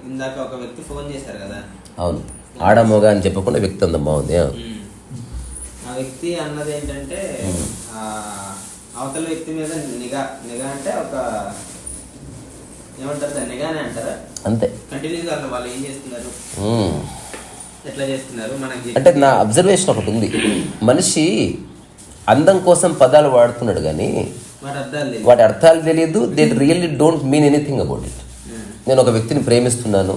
ఇందాక ఒక వ్యక్తి ఫోన్ చేశారు కదా. అవును, ఆడమోగ అని చెప్పకుండా వ్యక్తి అంత బాగుంది. ఆ వ్యక్తి అన్నది ఏంటంటే అవతల వ్యక్తి మీద నిఘా అంటే ఒక ఏమంటారు దాన్ని, నిఘానే అంటారా? అంతే. కంటిన్యూగా వాళ్ళు ఏం చేస్తున్నారు, ఎట్లా చేస్తున్నారు మనకి అంటే నా అబ్జర్వేషన్ ఒకటి ఉంది. మనిషి అందం కోసం పదాలు వాడుతున్నాడు కానీ వాటి అర్థాలు తెలియదు. They really don't mean anything about it. నేను ఒక వ్యక్తిని ప్రేమిస్తున్నాను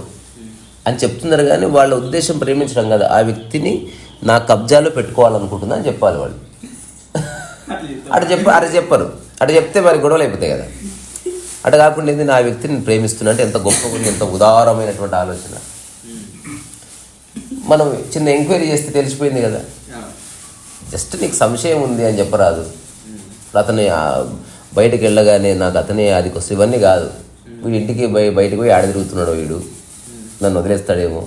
అని చెప్తున్నారు కానీ వాళ్ళ ఉద్దేశం ప్రేమించడం కాదు, ఆ వ్యక్తిని నా కబ్జాలో పెట్టుకోవాలనుకుంటున్నా అని చెప్పాలి వాళ్ళు. అటు చెప్పరు. అటు చెప్తే మరి గొడవలు అయిపోతాయి కదా. అటు కాకుండా ఏంది, నా వ్యక్తిని ప్రేమిస్తున్నా అంటే ఎంత గొప్ప, ఎంత ఉదారమైనటువంటి ఆలోచన. మనం చిన్న ఎంక్వైరీ చేస్తే తెలిసిపోయింది కదా. జస్ట్ నీకు సంశయం ఉంది అని చెప్పరాదు. అతని బయటకు వెళ్ళగానే నాకు అతనే అది వస్తుంది ఇవన్నీ కాదు. వీడి ఇంటికి బయటకు పోయి ఆడ తిరుగుతున్నాడు, వీడు నన్ను వదిలేస్తాడేమో,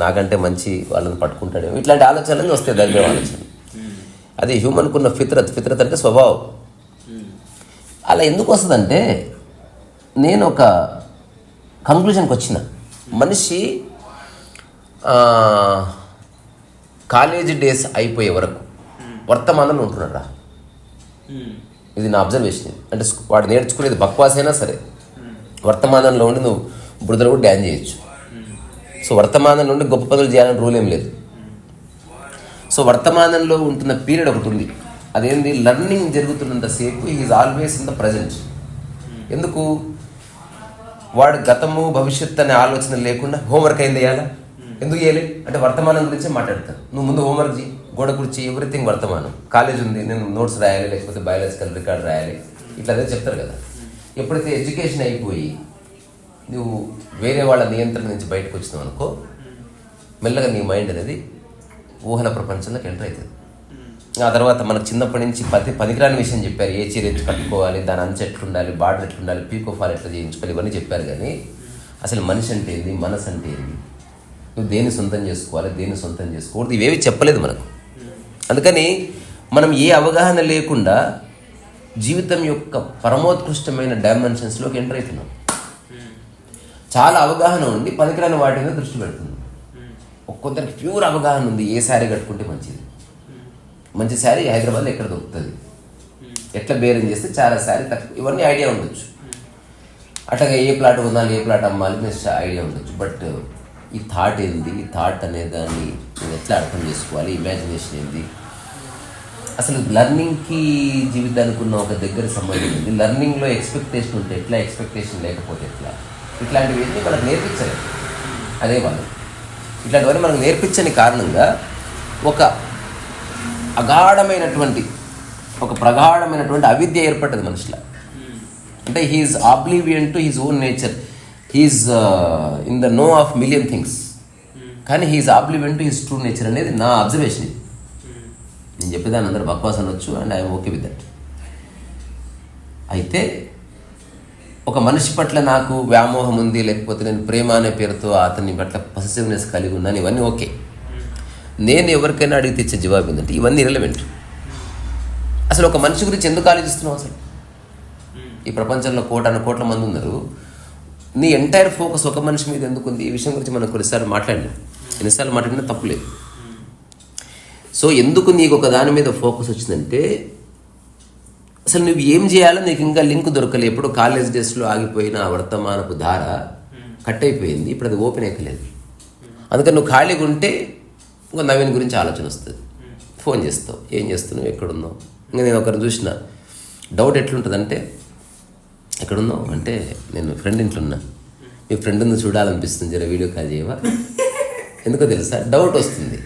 నాకంటే మంచి వాళ్ళని పట్టుకుంటాడేమో, ఇట్లాంటి ఆలోచనలు వస్తాయి. దగ్గర ఆలోచన అది హ్యూమన్కున్న ఫిత్రత్ అంటే స్వభావం. అలా ఎందుకు వస్తుందంటే నేను ఒక కంక్లూజన్కి వచ్చిన, మనిషి కాలేజీ డేస్ అయిపోయే వరకు వర్తమానంలో ఉంటున్నాడా, ఇది నా అబ్జర్వేషన్. అంటే వాడు నేర్చుకునేది బక్వాస్ అయినా సరే వర్తమానంలో ఉండి నువ్వు బురదలో కూడా డ్యాన్స్ చేయొచ్చు. సో వర్తమానంలో ఉండి గొప్ప పనులు చేయాలని రూల్ ఏం లేదు. సో వర్తమానంలో ఉంటున్న పీరియడ్ ఒకటి ఉంది, అదేంది, లర్నింగ్ జరుగుతున్నంతసేపు is always in the present. ఎందుకు, వాడు గతము భవిష్యత్తు అనే ఆలోచన లేకుండా హోంవర్క్ అయింది చేయాలా, ఎందుకు చేయలే అంటే వర్తమానం గురించే మాట్లాడతాను. నువ్వు ముందు హోంవర్క్ చేయి, గోడ కుర్చీ, ఎవ్రీథింగ్ వర్తమానం. కాలేజ్ ఉంది, నేను నోట్స్ రాయాలి, లేకపోతే బయాలజికల్ రికార్డ్ రాయాలి, ఇట్లా అదే చెప్తారు కదా. ఎప్పుడైతే ఎడ్యుకేషన్ అయిపోయి నువ్వు వేరే వాళ్ళ నియంత్రణ నుంచి బయటకు వచ్చినావు అనుకో, మెల్లగా నీ మైండ్ అనేది ఊహల ప్రపంచంలోకి ఎంటర్ అవుతుంది. ఆ తర్వాత మనకు చిన్నప్పటి నుంచి పనికిరాని విషయం చెప్పారు, ఏ చీర ఎత్తు కట్టుకోవాలి, దాని అంచు ఎట్లుండాలి, బార్డర్ ఎట్లుండాలి, పీకో ఫాల్ ఎట్లా చేయించుకోవాలి, ఇవన్నీ చెప్పారు. కానీ అసలు మనిషి అంటే ఏంది, మనసు అంటే ఏంది, నువ్వు దేన్ని సొంతం చేసుకోవాలి, దేన్ని సొంతం చేసుకోకూడదు, ఇవేవి చెప్పలేదు మనకు. అందుకని మనం ఏ అవగాహన లేకుండా జీవితం యొక్క పరమోత్కృష్టమైన డైమెన్షన్స్లోకి ఎంటర్ అవుతున్నాం. చాలా అవగాహన ఉంది, పనికిరాని వాటి మీద దృష్టి పెడుతుంది. ఒక్కొక్కరికి ప్యూర్ అవగాహన ఉంది, ఏ శారీ కట్టుకుంటే మంచిది, మంచి శారీ హైదరాబాద్లో ఎక్కడ దొరుకుతుంది, ఎట్లా బేరం చేస్తే చాలా శారీ తక్కువ, ఇవన్నీ ఐడియా ఉండొచ్చు. అట్లాగే ఏ ప్లాట్ కొనాలి, ఏ ప్లాట్ అమ్మాలి ఐడియా ఉండొచ్చు. బట్ ఈ థాట్ ఏంది, ఈ థాట్ అనే దాన్ని నేను ఎట్లా అర్థం చేసుకోవాలి, ఇమాజినేషన్ ఏంది, అసలు లర్నింగ్కి జీవితానికి ఉన్న ఒక దగ్గర సంబంధం ఉంది. లర్నింగ్లో ఎక్స్పెక్టేషన్ ఉంటే ఎట్లా, ఎక్స్పెక్టేషన్ లేకపోతే ఎట్లా, ఇట్లాంటివన్నీ మనకు నేర్పించలేదు. అదే వాళ్ళు ఇట్లాంటివన్నీ మనకు నేర్పించని కారణంగా ఒక ప్రగాఢమైనటువంటి అవిద్య ఏర్పడ్డది మనిషిలో. అంటే he is oblivion to his own nature, he is in the know of million things, కానీ he is oblivion to his true nature అనేది నా అబ్జర్వేషన్. ఇది నేను చెప్పేదాన్ని అందరూ బక్వాస్ అనొచ్చు, and I'm okay with that. అయితే ఒక మనిషి పట్ల నాకు వ్యామోహం ఉంది, లేకపోతే నేను ప్రేమ అనే పేరుతో అతని పట్ల పొసెసివ్నెస్ కలిగి ఉన్నాను, ఇవన్నీ ఓకే. నేను ఎవరికైనా అడిగి తెచ్చే జవాబు ఏంటంటే ఇవన్నీ ఇర్రెలెవెంట్. అసలు ఒక మనిషి గురించి ఎందుకు ఆలోచిస్తున్నావు? అసలు ఈ ప్రపంచంలో కోట్ల మంది ఉన్నారు, నీ ఎంటైర్ ఫోకస్ ఒక మనిషి మీద ఎందుకు ఉంది? ఈ విషయం గురించి మనం కొన్నిసార్లు మాట్లాడినా తప్పులేదు. సో ఎందుకు నీకు ఒక దాని మీద ఫోకస్ వచ్చిందంటే అసలు నువ్వు ఏం చేయాలో నీకు ఇంకా లింక్ దొరకలేదు. ఎప్పుడు కాలేజ్ డేస్లో ఆగిపోయిన ఆ వర్తమానపు ధార కట్ అయిపోయింది, ఇప్పుడు అది ఓపెన్ అయిపోలేదు. అందుకని నువ్వు ఖాళీగా ఉంటే ఇంకా నవీన్ గురించి ఆలోచన వస్తుంది, ఫోన్ చేస్తావు, ఏం చేస్తున్నావు, ఎక్కడున్నావు. ఇంకా నేను ఒకరిని చూసిన డౌట్ ఎట్లుంటుందంటే, ఎక్కడున్నావు అంటే నేను ఫ్రెండ్ ఇంట్లో ఉన్నా, మీ ఫ్రెండ్ని చూడాలనిపిస్తుంది, జర వీడియో కాల్ చేయవా? ఎందుకో తెలుసా, డౌట్ వస్తుంది,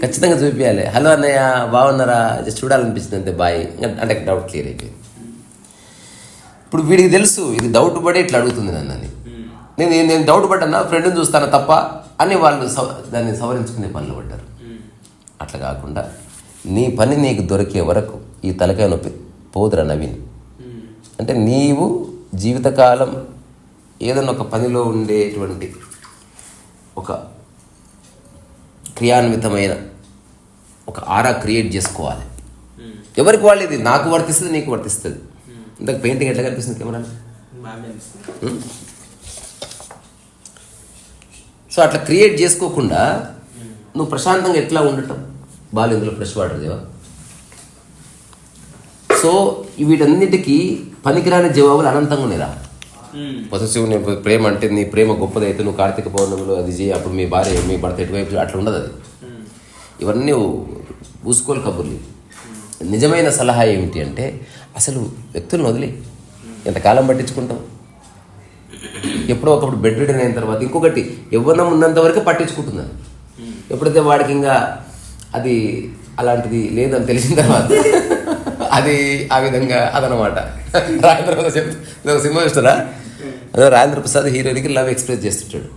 ఖచ్చితంగా చూపించాలి. హలో అన్నయ్య బాగున్నారా, జస్ట్ చూడాలనిపిస్తుంది అంతే, బాయ్ అంటే డౌట్ క్లియర్ అయిపోయింది. ఇప్పుడు వీడికి తెలుసు ఇది డౌట్ పడి ఇట్లా అడుగుతుంది నన్నని. నేను డౌట్ పడ్డా ఫ్రెండ్ని చూస్తాను తప్ప అని వాళ్ళు దాన్ని సవరించుకునే పనులు పడ్డారు. అట్లా కాకుండా నీ పని నీకు దొరికే వరకు ఈ తలకాయ నొప్పి పోదురా నవీన్. అంటే నీవు జీవితకాలం ఏదన్నా ఒక పనిలో ఉండేటువంటి ఒక క్రియాన్వితమైన ఒక ఆరా క్రియేట్ చేసుకోవాలి. ఎవరికి వాళ్ళు, ఇది నాకు వర్తిస్తుంది, నీకు వర్తిస్తుంది. ఇంతకు పెయింటింగ్ ఎట్లా కనిపిస్తుంది కెమెరాలో? సో అట్లా క్రియేట్ చేసుకోకుండా నువ్వు ప్రశాంతంగా ఎట్లా ఉండటం? బాలు ఇందులో ఫ్రెష్ వాటర్ దేవా. సో వీటన్నిటికీ పనికిరాని జవాబులు అనంతంగా ఉన్నాయిరా. పొసెసివ్ ప్రేమ అంటే నీ ప్రేమ గొప్పదైతే నువ్వు కార్తీక పౌర్ణమిలో అది చేయి, అప్పుడు మీ భార్య మీ భర్త ఎటువైపు అట్లా ఉండదు. అది ఇవన్నీ ఊసుకోలు కబుర్లు. నిజమైన సలహా ఏమిటి అంటే అసలు వ్యక్తులను వదిలే. ఎంతకాలం పట్టించుకుంటాం? ఎప్పుడో ఒకప్పుడు బెడ్ రిడన్ అయిన తర్వాత ఇంకొకటి యవ్వనం ఉన్నంత వరకు పట్టించుకుంటున్నాను. ఎప్పుడైతే వాడికి ఇంకా అది అలాంటిది లేదని తెలిసిన తర్వాత అది ఆ విధంగా అదనమాట. రాజేంద్ర ప్రసాద్ చెప్తా, సినిమా చూస్తారా? అదే రాజేంద్ర ప్రసాద్ హీరోయిన్కి లవ్ ఎక్స్ప్రెస్ చేస్తుంటాడు.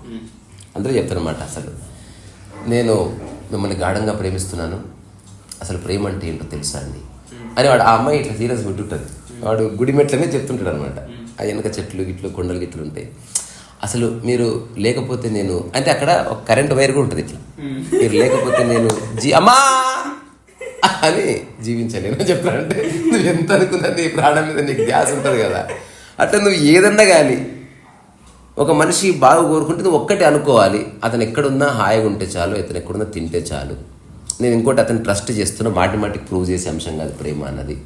అందరూ చెప్తారనమాట, అసలు నేను మిమ్మల్ని గాఢంగా ప్రేమిస్తున్నాను, అసలు ప్రేమ అంటే ఏంటో తెలుసా అండి అని వాడు ఆ అమ్మాయి ఇట్లా సీరియస్ పెట్టుంటుంది. వాడు గుడి మెట్లనే చెప్తుంటాడు అనమాట. ఆ వెనక చెట్లు గిట్లు కొండలు గిట్లు ఉంటాయి. అసలు మీరు లేకపోతే నేను అంటే అక్కడ ఒక కరెంట్ వైర్ కూడా ఉంటుంది. ఇట్లా మీరు లేకపోతే నేను అమ్మా అని జీవించలేను చెప్తానంటే నువ్వు ఎంత అనుకున్నా నీ ప్రాణం మీద నీకు ధ్యాస ఉంటుంది కదా. అట్లా నువ్వు ఏదన్నా కానీ ఒక మనిషి బాగా కోరుకుంటే నువ్వు ఒక్కటే అనుకోవాలి, అతను ఎక్కడున్నా హాయిగా ఉంటే చాలు, అతను ఎక్కడున్నా తింటే చాలు. నేను ఇంకోటి అతను ట్రస్ట్ చేస్తున్నా, మాటికి ప్రూవ్ చేసే అంశం కాదు ప్రేమ అన్నది.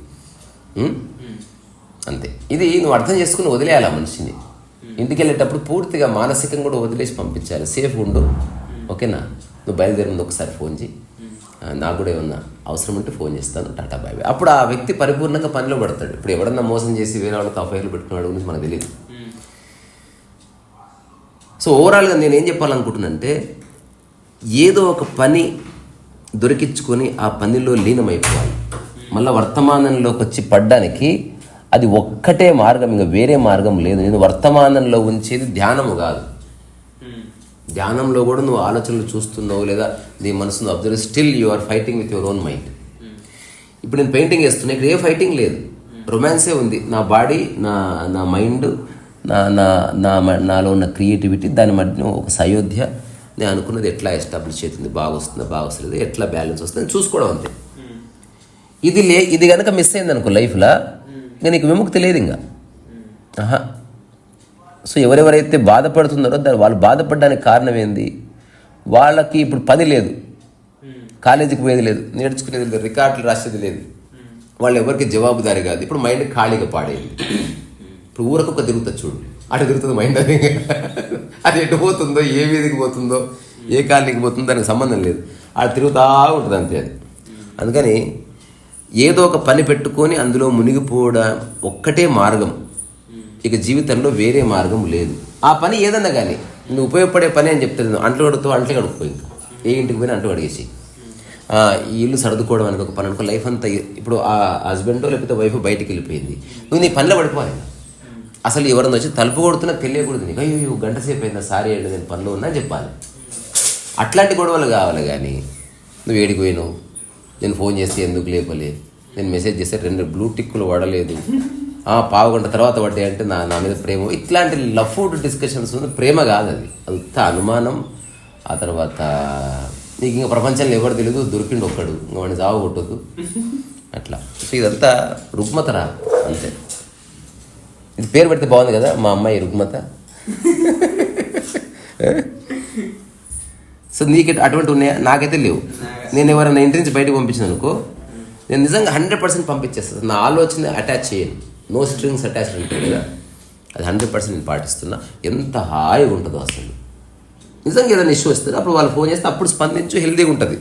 అంతే. ఇది నువ్వు అర్థం చేసుకుని వదిలేయాలి ఆ మనిషిని. ఇంటికి వెళ్ళేటప్పుడు పూర్తిగా మానసికంగా కూడా వదిలేసి పంపించాలి. సేఫ్ ఉండు, ఓకేనా? నువ్వు బయలుదేరి ముందు ఒకసారి ఫోన్ చేయి, నాకు కూడా ఏమన్నా అవసరం ఉంటే ఫోన్ చేస్తాను, టాటా బాయ్ బాయ్. అప్పుడు ఆ వ్యక్తి పరిపూర్ణంగా పనిలో పడతాడు. ఇప్పుడు ఎవడన్నా మోసం చేసి వేరే వాళ్ళతో అఫైర్లు పెట్టుకున్నాడు గురించి మనకు తెలియదు. సో ఓవరాల్గా నేను ఏం చెప్పాలనుకుంటున్నానంటే, ఏదో ఒక పని దొరికించుకొని ఆ పనిలో లీనమైపోవాలి. మళ్ళీ వర్తమానంలోకి వచ్చి పడ్డానికి అది ఒక్కటే మార్గం, ఇంకా వేరే మార్గం లేదు. నేను వర్తమానంలో ఉంచేది ధ్యానము కాదు. ధ్యానంలో కూడా నువ్వు ఆలోచనలు చూస్తున్నావు, లేదా నీ మనసును observe, still you are fighting with your own mind. ఇప్పుడు నేను పెయింటింగ్ వేస్తున్నా, ఇక్కడ ఏ ఫైటింగ్ లేదు, రొమాన్సే ఉంది. నా బాడీ, నా మైండ్, నాలో ఉన్న క్రియేటివిటీ, దాని మధ్య ఒక సయోధ్య. నేను అనుకున్నది ఎట్లా ఎస్టాబ్లిష్ అవుతుంది, బాగా వస్తుందా బాగా వస్తలేదు, ఎట్లా బ్యాలెన్స్ వస్తుంది చూసుకోవడం అంతే. ఇది కనుక మిస్ అయింది అనుకో లైఫ్లో, ఇంకా నీకు విముక్తి లేదు ఇంకా. సో ఎవరెవరైతే బాధపడుతున్నారో వాళ్ళు బాధపడడానికి కారణం ఏంది? వాళ్ళకి ఇప్పుడు పని లేదు, కాలేజీకి పోయేది లేదు, నేర్చుకునేది లేదు, రికార్డులు రాసేది లేదు, వాళ్ళు ఎవరికి జవాబుదారి కాదు. ఇప్పుడు మైండ్ ఖాళీగా పాడేది. ఇప్పుడు ఊరకొక్క తిరుగుతుంది చూడు, అటు తిరుగుతుంది మైండ్. అది ఎటు పోతుందో, ఏ వీధికి పోతుందో, ఏ కాలనీకి పోతుందో దానికి సంబంధం లేదు, అటు తిరుగుతూ ఉంటుంది అంతే. అది అందుకని ఏదో ఒక పని పెట్టుకొని అందులో మునిగిపోవడం ఒక్కటే మార్గం. ఇక జీవితంలో వేరే మార్గం లేదు. ఆ పని ఏదన్నా కానీ నువ్వు ఉపయోగపడే పని అని చెప్తాను. అంట్లు కడుగుతావు, అంట్లు కడుక్కుపోయి ఇంకా ఏ ఇంటికి పోయినా అంట్లు కడిగేసి, ఈ ఇల్లు సర్దుకోవడం అనేది ఒక పని అనుకో. లైఫ్ అంతా ఇప్పుడు ఆ హస్బెండో లేకపోతే వైఫ్ బయటికి వెళ్ళిపోయింది, నువ్వు నీ పనిలో పడిపోవాలి. అసలు ఎవరన్నా వచ్చి తలుపు కొడుతున్నా తెలియకూడదు నీకు. అయ్యో గంట సేపు అయిందా, సారీ అండి నేను పనిలో ఉన్నా అని చెప్పాలి. అట్లాంటి గొడవలు కావాలి. కానీ నువ్వు ఏడికి పోయినావు, నేను ఫోన్ చేస్తే ఎందుకు లేపలే, నేను మెసేజ్ చేస్తే 2 బ్లూ టిక్కులు పడలేదు, పావు గంట తర్వాత పడ్డాయి అంటే నా మీద ప్రేమ. ఇట్లాంటి లఫ్డ్ డిస్కషన్స్ ప్రేమ కాదు, అది అంత అనుమానం. ఆ తర్వాత నీకు ఇంకా ప్రపంచంలో ఎవరు తెలియదు, దొరికిండు ఒక్కడు, ఇంకా వాడిని జావ కొట్టద్దు అట్లా. సో ఇదంతా రుగ్మతరా అంతే. ఇది పేరు పెడితే బాగుంది కదా, మా అమ్మాయి రుగ్మత. సో నీకు అటువంటి ఉన్నాయా? నాకైతే లేవు. నేను ఎవరైనా ఇంటి నుంచి బయటకు పంపించిన అనుకో, నేను నిజంగా 100% పంపించేస్తాను. నా ఆలోచన అటాచ్ చేయను, నో స్ట్రింగ్స్ అటాచ్డ్ ఉంటుంది కదా, అది 100% నేను పాటిస్తున్నా. ఎంత హాయిగా ఉంటుందో అసలు. నిజంగా ఏదైనా ఇష్యూ వస్తుంది అప్పుడు వాళ్ళు ఫోన్ చేస్తే అప్పుడు స్పందించు, హెల్తీగా ఉంటుంది.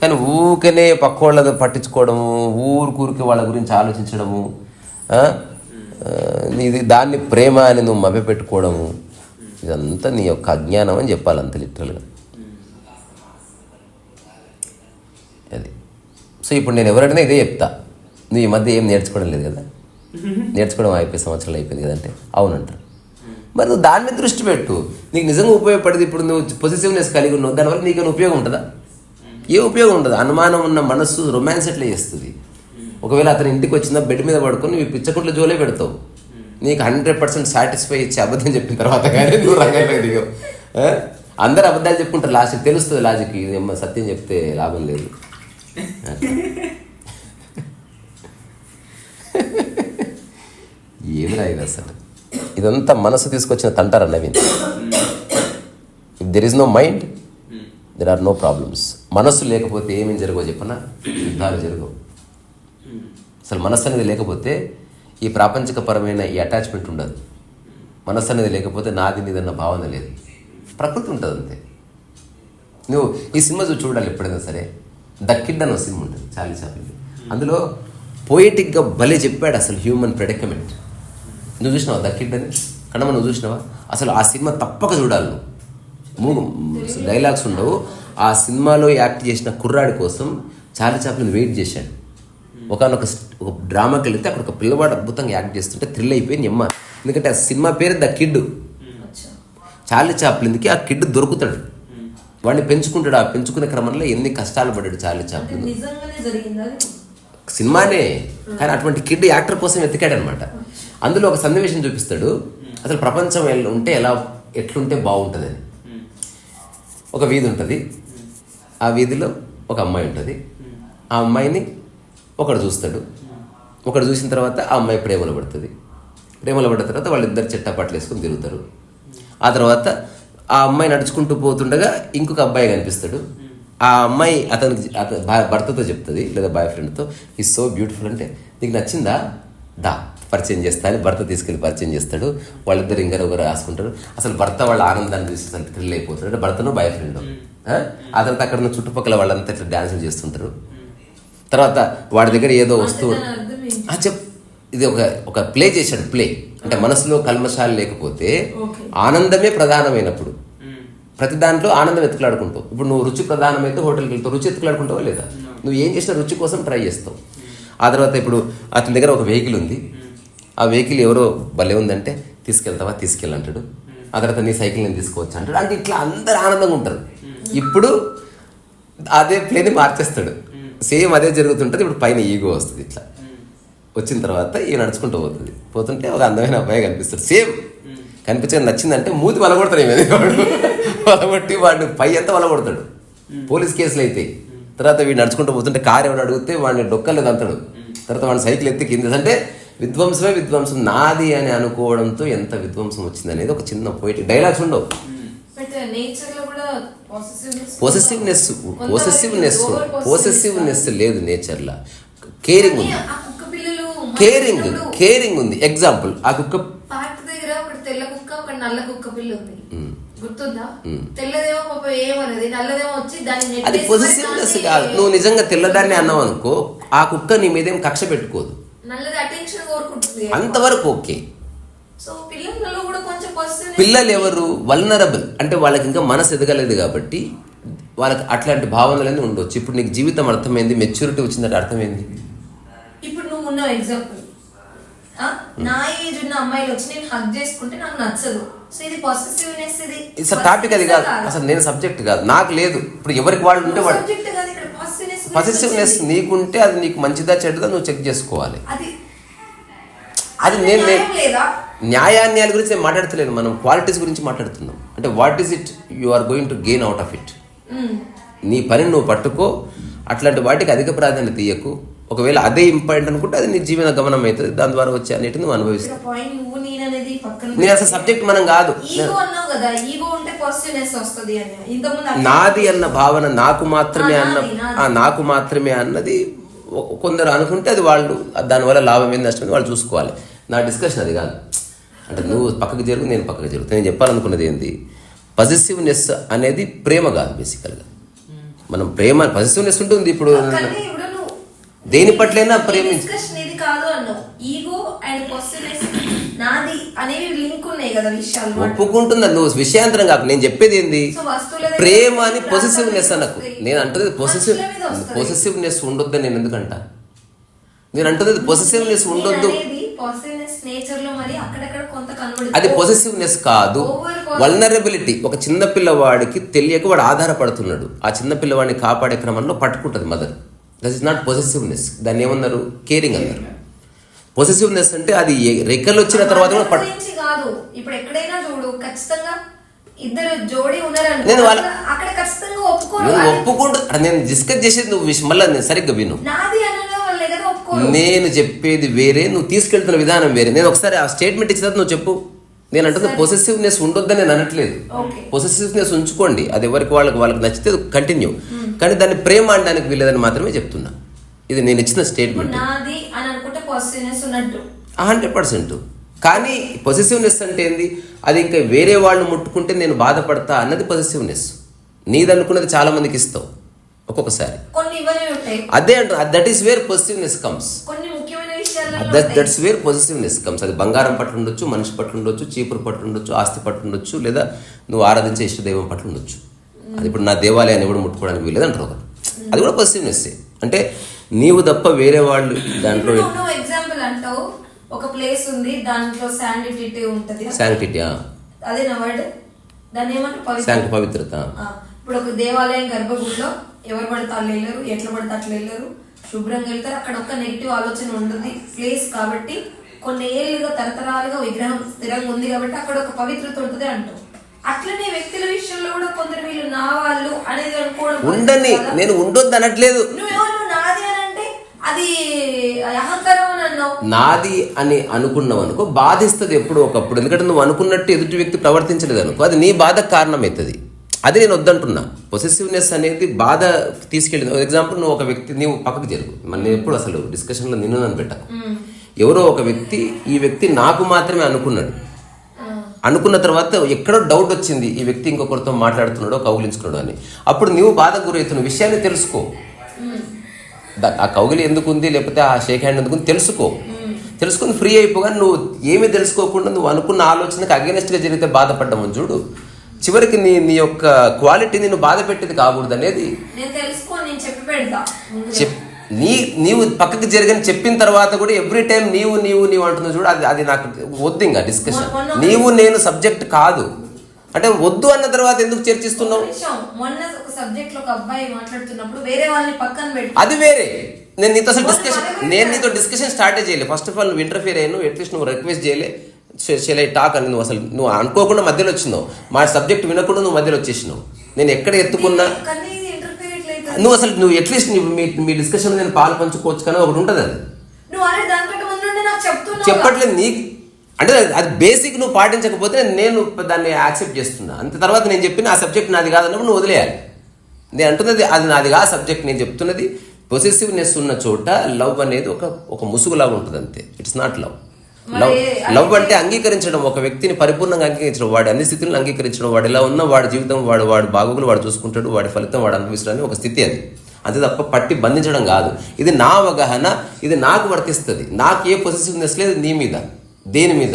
కానీ ఊరికనే పక్క వాళ్ళతో పట్టించుకోవడము, ఊరికి వాళ్ళ గురించి ఆలోచించడము, నీది దాన్ని ప్రేమ అని నువ్వు మభ్యపెట్టుకోవడము, ఇదంతా నీ యొక్క అజ్ఞానం అని చెప్పాలి అంత లిటరల్గా. అది. సో ఇప్పుడు నేను ఎవరైనా ఇదే చెప్తా, నువ్వు ఈ మధ్య ఏం నేర్చుకోవడం లేదు కదా, నేర్చుకోవడం అయిపోయి సంవత్సరాలు అయిపోయింది కదంటే అవునంటారు. మరి నువ్వు దాని మీద దృష్టి పెట్టు, నీకు నిజంగా ఉపయోగపడేది. ఇప్పుడు నువ్వు పొజిటివ్నెస్ కలిగి ఉన్నావు, దానివల్ల నీకు ఉపయోగం ఉంటుందా? ఏ ఉపయోగం ఉండదు. అనుమానం ఉన్న మనస్సు రొమాన్స్ ఎట్లా చేస్తుంది? ఒకవేళ అతని ఇంటికి వచ్చిందా బెడ్ మీద పడుకొని నువ్వు పిచ్చకుట్ల జోలే పెడతావు, నీకు 100% సాటిస్ఫై ఇచ్చే అబద్ధం చెప్పిన తర్వాత కానీ నువ్వు రంగంలో దిగవు. అందరు అబద్ధాలు చెప్పుకుంటారు, లాస్ట్ తెలుస్తుంది లాజిక్, ఇది సత్యం చెప్తే లాభం లేదు. ఏమిరా ఇది అసలు, ఇదంతా మనసు తీసుకొచ్చిన తంటారా Naveen. If there is no mind there are no problems. మనస్సు లేకపోతే ఏమేమి జరగవు చెప్పనా, యుద్ధాలు జరగవు. అసలు మనస్సు అనేది లేకపోతే ఈ ప్రాపంచికపరమైన ఈ అటాచ్మెంట్ ఉండదు. మనస్సు అనేది లేకపోతే నాది నీదన్న భావన లేదు, ప్రకృతి ఉంటుంది అంతే. నువ్వు ఈ సినిమా చూడాలి ఎప్పుడైనా సరే, ద కిడ్ అన్న సినిమా ఉంటుంది చార్లీ చాప్లిన్. అందులో పోయిటిక్గా భలే చెప్పాడు అసలు హ్యూమన్ ప్రెడికమెంట్. నువ్వు చూసినావా ద కిడ్ అని? కన్నమ్మ నువ్వు చూసినావా? అసలు ఆ సినిమా తప్పక చూడాలి నువ్వు. డైలాగ్స్ ఉండవు. ఆ సినిమాలో యాక్ట్ చేసిన కుర్రాడి కోసం చార్లీ చాప్లిన్ వెయిట్ చేశాడు. ఒక డ్రామాకి వెళితే అక్కడ ఒక పిల్లవాడు అద్భుతంగా యాక్ట్ చేస్తుంటే థ్రిల్ అయిపోయింది అమ్మ. ఎందుకంటే ఆ సినిమా పేరు ద కిడ్. చార్లీ చాప్లిన్కి ఆ కిడ్ దొరుకుతాడు, వాడిని పెంచుకుంటాడు. ఆ పెంచుకునే క్రమంలో ఎన్ని కష్టాలు పడ్డాడు చార్లీ చాప్లిన్. సినిమానే, కానీ అటువంటి కిడ్ యాక్టర్ కోసం వెతికాడు అనమాట. అందులో ఒక సన్నివేశం చూపిస్తాడు, అసలు ప్రపంచం ఉంటే ఎట్లుంటే బాగుంటుందని. ఒక వీధి ఉంటుంది, ఆ వీధిలో ఒక అమ్మాయి ఉంటుంది. ఆ అమ్మాయిని ఒకడు చూస్తాడు. ఒకడు చూసిన తర్వాత ఆ అమ్మాయి ప్రేమలో పడుతుంది. ప్రేమలో పడ్డ తర్వాత వాళ్ళిద్దరు చెట్టపట్లు వేసుకొని తిరుగుతారు. ఆ తర్వాత ఆ అమ్మాయి నడుచుకుంటూ పోతుండగా ఇంకొక అబ్బాయి కనిపిస్తాడు. ఆ అమ్మాయి భర్తతో చెప్తుంది, లేదా బాయ్ ఫ్రెండ్తో, ఈజ్ సో బ్యూటిఫుల్ అంటే, నీకు నచ్చిందా, దా పరిచయం చేస్తా అని భర్త తీసుకెళ్ళి పరిచయం చేస్తాడు. వాళ్ళిద్దరు ఇంకొకరు రాసుకుంటారు. అసలు భర్త వాళ్ళ ఆనందాన్ని చూసి అసలు థ్రిల్ అయిపోతాడు. అంటే భర్తను బాయ్ ఫ్రెండ్. ఆ తర్వాత అక్కడ ఉన్న చుట్టుపక్కల వాళ్ళంతా ఇట్లా డ్యాన్సులు చేస్తుంటారు. తర్వాత వాడి దగ్గర ఏదో వస్తువు ఇది ఒక ప్లే చేశాడు. ప్లే అంటే మనసులో కల్మషాలు లేకపోతే ఆనందమే ప్రధానమైనప్పుడు ప్రతి దాంట్లో ఆనందం ఎత్తులాడుకుంటావు. ఇప్పుడు నువ్వు రుచి ప్రధానమైతే హోటల్కి వెళ్తావు, రుచి ఎత్తులాడుకుంటావా లేదా? నువ్వు ఏం చేసినా రుచి కోసం ట్రై చేస్తావు. ఆ తర్వాత ఇప్పుడు అతని దగ్గర ఒక వెహికల్ ఉంది. ఆ వెహికల్ ఎవరో భలే ఉందంటే, తీసుకెళ్తావా, తీసుకెళ్ళంటాడు. ఆ తర్వాత నీ సైకిల్ నేను తీసుకోవచ్చు అంటాడు. అంటే ఇట్లా అందరు ఆనందంగా ఉంటారు. ఇప్పుడు అదే ప్లేని మార్చేస్తాడు. సేమ్ అదే జరుగుతుంటుంది. ఇప్పుడు పైన ఈగో వస్తుంది. ఇట్లా వచ్చిన తర్వాత ఈ నడుచుకుంటూ పోతుంటే ఒక అందమైన అబ్బాయి కనిపిస్తాడు. సేమ్ కనిపించగా నచ్చిందంటే మూతి వలగొడతాడు. ఏమైంది వాడు వలగొట్టి వాడిని పై అంతా వలగొడతాడు. పోలీస్ కేసులు అయితే తర్వాత వీడు నడుచుకుంటూ పోతుంటే కారు ఎవరు అడిగితే వాడిని డొక్కలేదు అంటాడు. తర్వాత వాడిని సైకిల్ ఎత్తి కింద అంటే విధ్వంసమే విధ్వంసం. నాది అని అనుకోవడంతో ఎంత విధ్వంసం వచ్చింది అనేది ఒక చిన్న పోయిటిక్ డైలాగ్స్ ఉండవు. పోసెసివ్నెస్ లేదు నేచర్లో. కేరింగ్ ఉంది. కేరింగ్ ఉంది. ఎగ్జాంపుల్, ఆ కుక్క దగ్గర ఒకటి తెల్ల కుక్క, ఒక నల్ల కుక్క పిల్ల ఉంది, గుర్తుందా? తెల్లదేమో పాప ఏమన్నది, నల్లదేమో వచ్చి దాన్ని అది పొజిటివ్నెస్ కాదు. నువ్వు నిజంగా తెల్లదాన్ని అన్నావు అనుకో, ఆ కుక్క నీ మీదేం కక్ష పెట్టుకోదు, నల్లది అటెన్షన్ కోరుకుంటుంది, అంతవరకు ఓకే. సో పిల్లలలో కూడా కొంచెం పిల్లలు ఎవరు వల్నరబుల్ అంటే వాళ్ళకి ఇంకా మనసు ఎదగలేదు కాబట్టి వాళ్ళకి అట్లాంటి భావనలన్నీ ఉండొచ్చు. ఇప్పుడు నీకు జీవితం అర్థమైంది, మెచ్యూరిటీ వచ్చిందంటే అర్థమైంది. ఇప్పుడు నువ్వు ఉన్నావు ఎగ్జాంపుల్, నా ఏజ్ ఉన్న అమ్మాయిలు వచ్చి నేను హగ్ చేసుకుంటే నాకు నచ్చదు. సో ఇది పాజిటివ్నెస్. ఇది ఇట్స్ టాపిక్, అది కాదు అసలు. నేను సబ్జెక్ట్ కాదు, నాకు లేదు. ఇప్పుడు ఎవరికి వాళ్ళు ఉంటే వాళ్ళు పాజిటివ్నెస్ నీకుంటే అది నీకు మంచిదా చెడ్డదా నువ్వు చెక్ చేసుకోవాలి. అది నేను న్యాయాన్యాల గురించి నేను మాట్లాడతలేను, మనం క్వాలిటీస్ గురించి మాట్లాడుతున్నాం. అంటే what is it you are going to gain out of it. నీ పనిని నువ్వు పట్టుకో, అట్లాంటి వాటికి అధిక ప్రాధాన్యత ఇయ్యకు. ఒకవేళ అదే ఇంపార్టెంట్ అనుకుంటే అది నీ జీవన గమనం అవుతుంది, దాని ద్వారా వచ్చే అన్నిటిని నువ్వు అనుభవిస్తావు. నేను అసలు సబ్జెక్ట్ మనం కాదు. నాది అన్న భావన నాకు మాత్రమే అన్నది కొందరు అనుకుంటే అది వాళ్ళు దానివల్ల లాభం ఏంది నష్టం వాళ్ళు చూసుకోవాలి. నా డిస్కషన్ అది కాదు. అంటే నువ్వు పక్కకు జరుగు, నేను పక్కకు జరుగుతా. నేను చెప్పాలనుకున్నది ఏంటి, పొజిటివ్నెస్ అనేది ప్రేమ కాదు. బేసికల్గా మనం ప్రేమ పొజిటివ్నెస్ ఉంటుంది. ఇప్పుడు దేని పట్లైనా ప్రేమించి ఒప్పుకుంటుందా నువ్వు విషయాంతరం కాదు. నేను చెప్పేది ఏంది, ప్రేమ అని పొజిటివ్నెస్ అన్నకు. నేను అంటుంది పొజిటివ్నెస్ ఉండొద్దని నేను ఎందుకంట. నేను అంటుంది పొజిటివ్నెస్ ఉండొద్దు, అది పొజిటివ్నెస్ కాదు, వల్నరబిలిటీ. ఒక చిన్న పిల్లవాడికి తెలియక వాడు ఆధారపడుతున్నాడు, ఆ చిన్న పిల్లవాడిని కాపాడే క్రమంలో పట్టుకుంటుంది mother. That is not positiveness. దాన్ని ఏమన్నారు, కేరింగ్ అన్నారు. పొజిటివ్నెస్ అంటే అది రెక్కలు వచ్చిన తర్వాత కూడా కాదు. ఇప్పుడు ఎక్కడైనా చూడు, ఖచ్చితంగా ఇద్దరు జోడి ఉన్నారు నేను వాళ్ళ అక్కడ ఖచ్చితంగా ఒప్పుకోరు. నువ్వు ఒప్పుకుంటూ నేను డిస్కస్ చేసేది నువ్వు మళ్ళీ నేను సరిగ్గా విను. నాది అనడం వల్లే కదా ఒప్పుకోరు. నేను చెప్పేది వేరే, నువ్వు తీసుకెళ్తున్న విధానం వేరే. నేను ఒకసారి ఆ స్టేట్మెంట్ ఇచ్చిన తర్వాత నువ్వు చెప్పు. నేను అంటుంది పొసెసివ్నెస్ ఉండొద్దని నేను అనట్లేదు. పొసెసివ్నెస్ ఉంచుకోండి, అది ఎవరికి వాళ్ళకి నచ్చితే కంటిన్యూ, కానీ దాన్ని ప్రేమ అనడానికి వీలేదని మాత్రమే చెప్తున్నా. ఇది నేను ఇచ్చిన స్టేట్మెంట్. 100%. కానీ పొసెసివ్నెస్ అంటే ఏంది? అది ఇంకా వేరే వాళ్ళు ముట్టుకుంటే నేను బాధపడతా అన్నది పొసెసివ్నెస్. నీదనుకున్నది చాలా మందికి ఇస్తావు ఒక్కొక్కసారి. అదే అంట, that is where possessiveness comes. That's where possessiveness comes. అది బంగారం పట్ల ఉండొచ్చు, మనిషి పట్ల ఉండొచ్చు, చీపురు పట్ల ఉండొచ్చు, ఆస్తి పట్ల ఉండొచ్చు, లేదా నువ్వు ఆరాధించే ఇష్టదైవం పట్ల ఉండొచ్చు. అది ఇప్పుడు నా దేవాలయాన్ని కూడా ముట్టుకోవడానికి వీలేదు అంటారు ఒకరు. అది కూడా పొసెసివ్నెస్. అంటే నీవు తప్ప వేరే వాళ్ళు దాంట్లో ఎగ్జాంపుల్ అంటావు. ఒక ప్లేస్ ఉంది, దాంట్లో శాంటిటీ ఉంటది. శాంటిటీ అదే నా వర్డ్. దాన్ని ఏమంటారు? పవిత్రత. ఇప్పుడు ఒక దేవాలయం గర్భగుడిలో ఎవరు పడితే వాళ్ళు వెళ్ళరు, ఎట్లా పడితే అట్లా వెళ్ళరు, శుభ్రంగా వెళ్తారు. అక్కడ ఒక్క నెగిటివ్ ఆలోచన ఉండదు ప్లేస్ కాబట్టి. కొన్ని ఏళ్ళుగా తరతరాలుగా విగ్రహం స్థిరంగా ఉంది కాబట్టి అక్కడ ఒక పవిత్రత ఉంటుంది అంటావు. అట్లనే వ్యక్తుల విషయంలో కూడా కొందరు వీళ్ళు నా వాళ్ళు అనేది అనుకోవడం ఉండని. నేను ఉండొద్దు అనట్లేదు. నువ్వు నాది అని అంటే అది అహంకారం అని అన్నావు. నాది అని అనుకున్నావు అనుకో, బాధిస్తుంది ఎప్పుడు ఒకప్పుడు. ఎందుకంటే నువ్వు అనుకున్నట్టు ఎదుటి వ్యక్తి ప్రవర్తించలేదు అనుకో, అది నీ బాధకు కారణమవుతుంది. అది నేను వద్దంటున్నా. పొసెసివ్నెస్ అనేది బాధ తీసుకెళ్ళింది. ఎగ్జాంపుల్, నువ్వు ఒక వ్యక్తి నీవు పక్కకు జరుగు, మళ్ళీ ఎప్పుడు అసలు డిస్కషన్లో నిన్ను నన్ను పెట్టకు. ఎవరో ఒక వ్యక్తి ఈ వ్యక్తి నాకు మాత్రమే అనుకున్నాడు. అనుకున్న తర్వాత ఎక్కడో డౌట్ వచ్చింది, ఈ వ్యక్తి ఇంకొకరితో మాట్లాడుతున్నాడో కౌగిలించుకున్నాడు అని. అప్పుడు నువ్వు బాధకు గురవుతున్న విషయాన్ని తెలుసుకో. ఆ కౌగిలి ఎందుకు ఉంది, లేకపోతే ఆ షేక్ హ్యాండ్ ఎందుకు ఉంది తెలుసుకుని ఫ్రీ అయిపోగా. నువ్వు ఏమీ తెలుసుకోకుండా నువ్వు అనుకున్న ఆలోచనకి అగెనిస్ట్గా జరిగితే బాధపడ్డామని చూడు. చివరికి నీ యొక్క క్వాలిటీ నేను బాధ పెట్టేది కాకూడదు అనేది నీవు పక్కకి జరిగని చెప్పిన తర్వాత కూడా ఎవ్రీ టైం నీవు అంటున్నావు చూడు. అది నాకు వద్దు. ఇంకా డిస్కషన్ నీవు నేను సబ్జెక్ట్ కాదు అంటే వద్దు అన్న తర్వాత ఎందుకు చర్చిస్తున్నావు? అది వేరే. నేను నీతో డిస్కషన్ స్టార్ట్ చేయలేదు. ఫస్ట్ ఆఫ్ ఆల్ నువ్వు ఇంటర్ఫియర్ అయ్యాను, అట్లీస్ట్ నువ్వు రిక్వెస్ట్ చేయలే టాక్ అని. నువ్వు అనుకోకుండా మధ్యలో వచ్చినావు. మా సబ్జెక్ట్ వినకుండా నువ్వు మధ్యలో వచ్చేసినావు. నేను ఎక్కడ ఎత్తుకున్నా నువ్వు అట్లీస్ట్ మీ డిస్కషన్ నేను పాలు పంచుకోవచ్చు కానీ ఒకటి ఉంటుంది. అది చెప్పట్లేదు నీకు అంటే అది బేసిక్. నువ్వు పాటించకపోతే నేను దాన్ని యాక్సెప్ట్ చేస్తున్నా అంతే. తర్వాత నేను చెప్పిన ఆ సబ్జెక్ట్ నాది కాదన్నప్పుడు నువ్వు వదిలేయాలి. నేను అంటున్నది అది నాది కాదు సబ్జెక్ట్. నేను చెప్తున్నది పొసెసివ్నెస్ ఉన్న చోట లవ్ అనేది ఒక ముసుగులాగా ఉంటుంది అంతే. It's not love. లవ్ అంటే అంగీకరించడం, ఒక వ్యక్తిని పరిపూర్ణంగా అంగీకరించడం, వాడి అన్ని స్థితులను అంగీకరించడం, వాడు ఎలా ఉన్నా వాడి జీవితం వాడి బాగోగులు వాడు చూసుకుంటాడు, వాడి ఫలితం వాడు అనుభవించడానికి ఒక స్థితి అది. అంతే తప్ప పట్టి బంధించడం కాదు. ఇది నా అవగాహన, ఇది నాకు వర్తిస్తుంది. నాకు ఏ పొసెసివ్నెస్ లేదు నీ మీద, దేని మీద.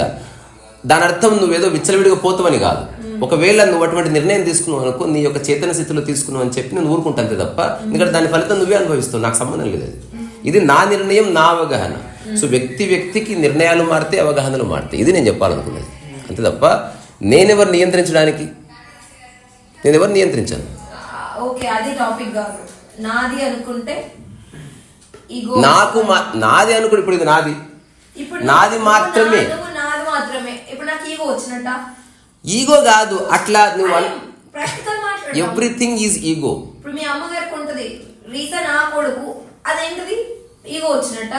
దాని అర్థం నువ్వేదో విచ్చలవిడిగా పోతావని కాదు. ఒకవేళ నువ్వు అటువంటి నిర్ణయం తీసుకున్నావు అనుకో, నీ యొక్క చైతన్య స్థితిలో తీసుకున్నావు అని చెప్పి నేను ఊరుకుంటాను అంతే తప్ప. ఎందుకంటే దాని ఫలితం నువ్వే అనుభవిస్తావు, నాకు సంబంధం లేదు. ఇది నా నిర్ణయం, నా అవగాహన. సో వ్యక్తికి నిర్ణయాలు మారితే అవగాహనలు మారుతాయి. ఇది నేను చెప్పాలనుకున్నది అంతే తప్ప నేనెవరు నియంత్రించడానికి, నేనెవరు నియంత్రించాను. నాది అనుకుంటే ఇప్పుడు ఇది నాది మాత్రమే. ఈగో కాదు అట్లా. నువ్వు ఎవ్రీథింగ్ ఈజ్ ఈగో. ఇప్పుడు మీ అమ్మగారికి ఉంటది రీజన్ ఆ కొడుకు, అదేంటిది ఈగో వచ్చినట్ట.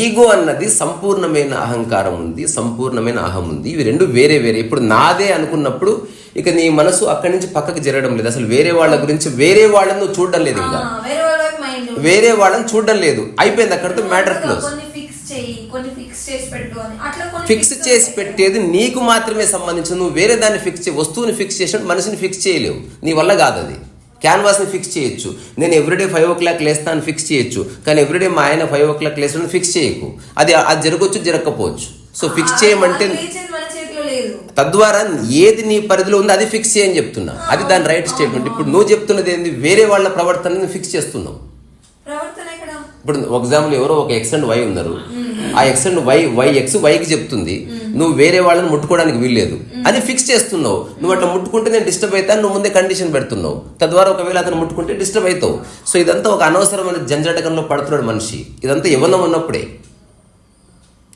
ఈగో అన్నది సంపూర్ణమైన అహంకారం ఉంది, సంపూర్ణమైన అహం ఉంది. ఇవి రెండు వేరే వేరే. ఇప్పుడు నాదే అనుకున్నప్పుడు ఇక నీ మనసు అక్కడి నుంచి పక్కకి జరగడం లేదు. అసలు వేరే వాళ్ళ గురించి వేరే వాళ్ళని నువ్వు చూడడం లేదు. ఇంకా వేరే వాళ్ళని చూడడం లేదు. అయిపోయింది, అక్కడితో మ్యాటర్ క్లోజ్. ఫిక్స్ చేసి పెట్టేది నీకు మాత్రమే సంబంధించి. నువ్వు వేరే దాన్ని ఫిక్స్ చేయి. వస్తువుని ఫిక్స్ చేసినట్టు మనిషిని ఫిక్స్ చేయలేవు. నీ వల్ల కాదు అది. క్యాన్వాస్ని ఫిక్స్ చేయొచ్చు. నేను ఎవ్రీడే 5 o'clock లేస్తాను ఫిక్స్ చేయొచ్చు, కానీ ఎవ్రీడే మా ఆయన 5 o'clock లేస్తాను ఫిక్స్ చేయకు. అది జరగవచ్చు, జరగకపోవచ్చు. సో ఫిక్స్ చేయమంటే తద్వారా ఏది నీ పరిధిలో ఉందో అది ఫిక్స్ చేయని చెప్తున్నా. అది దాని రైట్ స్టేట్మెంట్. ఇప్పుడు నువ్వు చెప్తున్నది ఏంది, వేరే వాళ్ళ ప్రవర్తనని ఫిక్స్ చేస్తున్నావు. ఇప్పుడు ఎగ్జాంపుల్, ఎవరో ఒక ఎక్స్ అండ్ వై ఉన్నారు. ఆ ఎక్స్ అండ్ ఎక్స్ వైకి చెప్తుంది నువ్వు వేరే వాళ్ళని ముట్టుకోవడానికి వీల్లేదు అని ఫిక్స్ చేస్తున్నావు. నువ్వు అట్లా ముట్టుకుంటే నేను డిస్టర్బ్ అవుతాను, నువ్వు ముందే కండిషన్ పెడుతున్నావు. తద్వారా ఒకవేళ అతను ముట్టుకుంటే డిస్టర్బ్ అవుతావు. సో ఇదంతా ఒక అనవసరమైన జంజాటకంలో పడుతున్నాడు మనిషి. ఇదంతా యవ్వనం ఉన్నప్పుడే.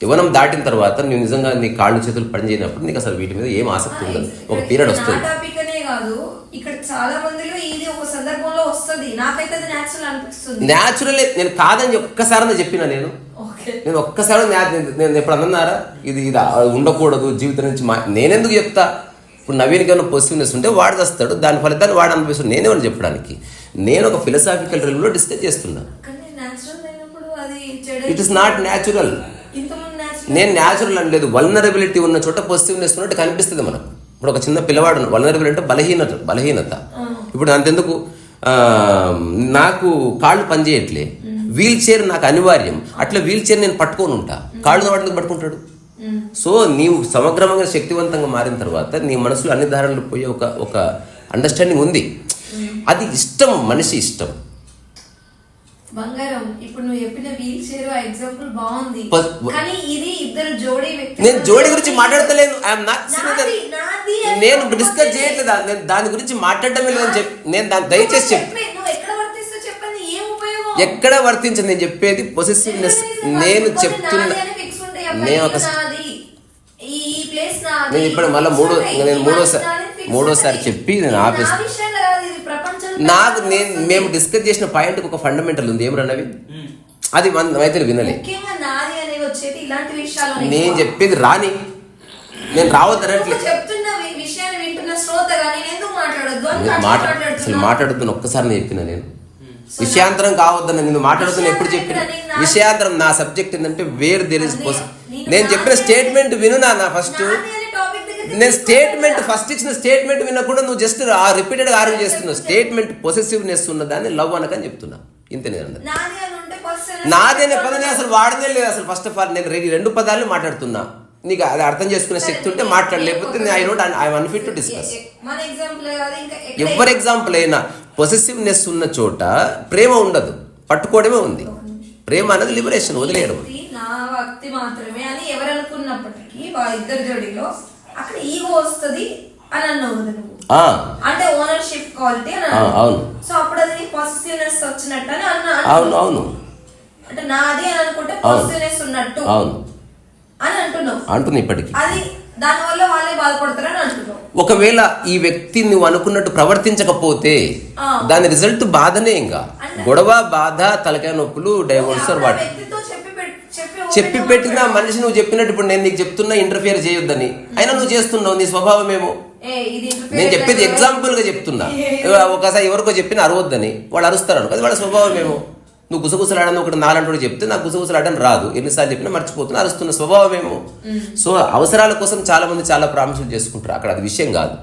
యవ్వనం దాటిన తర్వాత నువ్వు నిజంగా నీ కాళ్ళు చేతులు పనిచేయనప్పుడు నీకు అసలు వీటి మీద ఏం ఆసక్తి ఉండదు. ఒక పీరియడ్ వస్తుంది. టాపిక్ అనే కాదు, ఇక్కడ చాలా మందిలో ఇది ఒక సందర్భంలో వస్తుంది. నాకైతే అది న్యాచురల్ అనిపిస్తుంది. న్యాచురల్ నేను కాదని ఒక్కసారి చెప్పిన నేను ఒక్కసారి నేను ఎప్పుడు అన్నారా ఇది ఇది ఉండకూడదు జీవితం నుంచి నేనెందుకు చెప్తా? ఇప్పుడు నవీన్కి ఏమైనా పాజిటివ్నెస్ ఉంటే వాడు వస్తాడు, దాని ఫలితాన్ని వాడు అనిపిస్తాడు. నేనేమని చెప్పడానికి నేను ఒక ఫిలసాఫికల్ రీల్లో డిస్కస్ చేస్తున్నా. It is not natural. నేను న్యాచురల్ అని లేదు. వల్నరబిలిటీ ఉన్న చోట పాజిటివ్నెస్ ఉన్నట్టు కనిపిస్తుంది మనకు. ఇప్పుడు ఒక చిన్న పిల్లవాడు వల్నరబిలిటీ అంటే బలహీనత. ఇప్పుడు అంతెందుకు నాకు కాళ్ళు పనిచేయట్లే, వీల్ చైర్ నాకు అనివార్యం, అట్లా వీల్ చైర్ నేను పట్టుకొని ఉంటా, కాళ్ళు వాడికి పట్టుకుంటాడు. సో నీవు సమగ్రంగా శక్తివంతంగా మారిన తర్వాత నీ మనసులో అన్ని దారులు పోయే ఒక అండర్స్టాండింగ్ ఉంది. అది ఇష్టం, మనిషి ఇష్టం. బంగారం, ఇప్పుడు నువ్వు చెప్పిన వీల్ చైర్ ఎగ్జాంపుల్ బాగుంది, కానీ ఇది ఇద్దరు జోడీ వ్యక్తులు. నేను జోడీ గురించి మాట్లాడతలేను. నేను డిస్కస్ చేయట్లేదు, నేను దాని గురించి మాట్లాడటమే లేదని చెప్పి నేను దాన్ని దయచేసి చెప్పి ఎక్కడ వర్తించదు. నేను చెప్పేది పొసెసివ్నెస్. నేను చెప్తున్నా నేను ఇప్పుడు మళ్ళీ మూడోసారి చెప్పి నేను ఆపేసి నాకు మేము డిస్కస్ చేసిన పాయింట్ ఒక ఫండమెంటల్ ఉంది. ఏం రన్నవి అది అయితే వినలే. నేను చెప్పేది రాని, నేను రావద్దనట్లే. అసలు మాట్లాడద్దు ఒక్కసారి చెప్పిన నేను విషయాంతరం కావద్దని. నేను మాట్లాడుతున్నా ఎప్పుడు చెప్పిన విషయాంతరం. నా సబ్జెక్ట్ ఏంటంటే వేర్ దేర్ ఇస్ నేను చెప్పిన స్టేట్మెంట్ విను నా ఫస్ట్. నేను స్టేట్మెంట్ ఫస్ట్ ఇచ్చిన స్టేట్మెంట్ వినకుండా నువ్వు జస్ట్ రిపీటెడ్ ఆర్గ్యూ చేస్తున్నావు. స్టేట్మెంట్ పొసెసివ్నెస్ ఉన్నదాన్ని లవ్ అనకని చెప్తున్నా. ఇంతే. నేను నాదే అనే పదాన్ని అసలు వాడనే లేదు అసలు. ఫస్ట్ ఆఫ్ ఆల్ నేను 2 పదాలు మాట్లాడుతున్నా. నీకు అది అర్థం చేసుకునే శక్తి ఉంటే మాట్లాడు, లేకపోతే ఐ అన్ఫిట్ టు డిస్కస్. ఎవరి ఎగ్జాంపుల్ అయినా పొసెసివ్నెస్ ఉన్న చోట ప్రేమ ఉండదు, పట్టుకోవడమే ఉంది. ప్రేమ అనేది లిబరేషన్, వదిలేయడం. నా వ్యక్తి మాత్రమే అని ఎవరు అనుకున్నప్పటికీ ఇద్దరు జోడీలో అక్కడ ఈగో వస్తుంది అని అన్నావు నువ్వు. అంటే ఓనర్షిప్ క్వాలిటీ అని. అవును. సో అప్పుడు అది పాజిటివ్నెస్ వచ్చినట్టు అని అన్నా. అవును అవును. అంటే నాది అని అనుకుంటే పాజిటివ్నెస్ ఉన్నట్టు అవును అని అంటున్నావు. అంటున్నా ఇప్పటికి. అది దానివల్ల వాళ్ళే బాధపడతారని అంటున్నావు. ఒకవేళ ఈ వ్యక్తి నువ్వు అనుకున్నట్టు ప్రవర్తించకపోతే దాని రిజల్ట్ బాధనే. ఇంకా గొడవ, బాధ, తలకాయ నొప్పులు, డైవోర్స్ వాటి చెప్పి పెట్టిన మనిషి నువ్వు చెప్పినట్టు ఇప్పుడు నేను నీకు చెప్తున్నా ఇంటర్ఫియర్ చేయొద్దని, అయినా నువ్వు చేస్తున్నావు. నీ స్వభావం ఏమో. నేను చెప్పేది ఎగ్జాంపుల్ గా చెప్తున్నా. ఒకసారి ఎవరికో చెప్పిన అరవద్దని వాళ్ళు అరుస్తారు అనుకో, అది వాళ్ళ స్వభావం ఏమో. నువ్వు గుసగుసలాడని ఒకటి నాలంటూ చెప్తే నాకు గుసగుసలాడని రాదు, ఎన్నిసార్లు చెప్పినా మర్చిపోతున్నా, అరుస్తున్న స్వభావం ఏమో. సో అవసరాల కోసం చాలా మంది చాలా ప్రామిసులు చేసుకుంటారు, అక్కడ అది విషయం కాదు.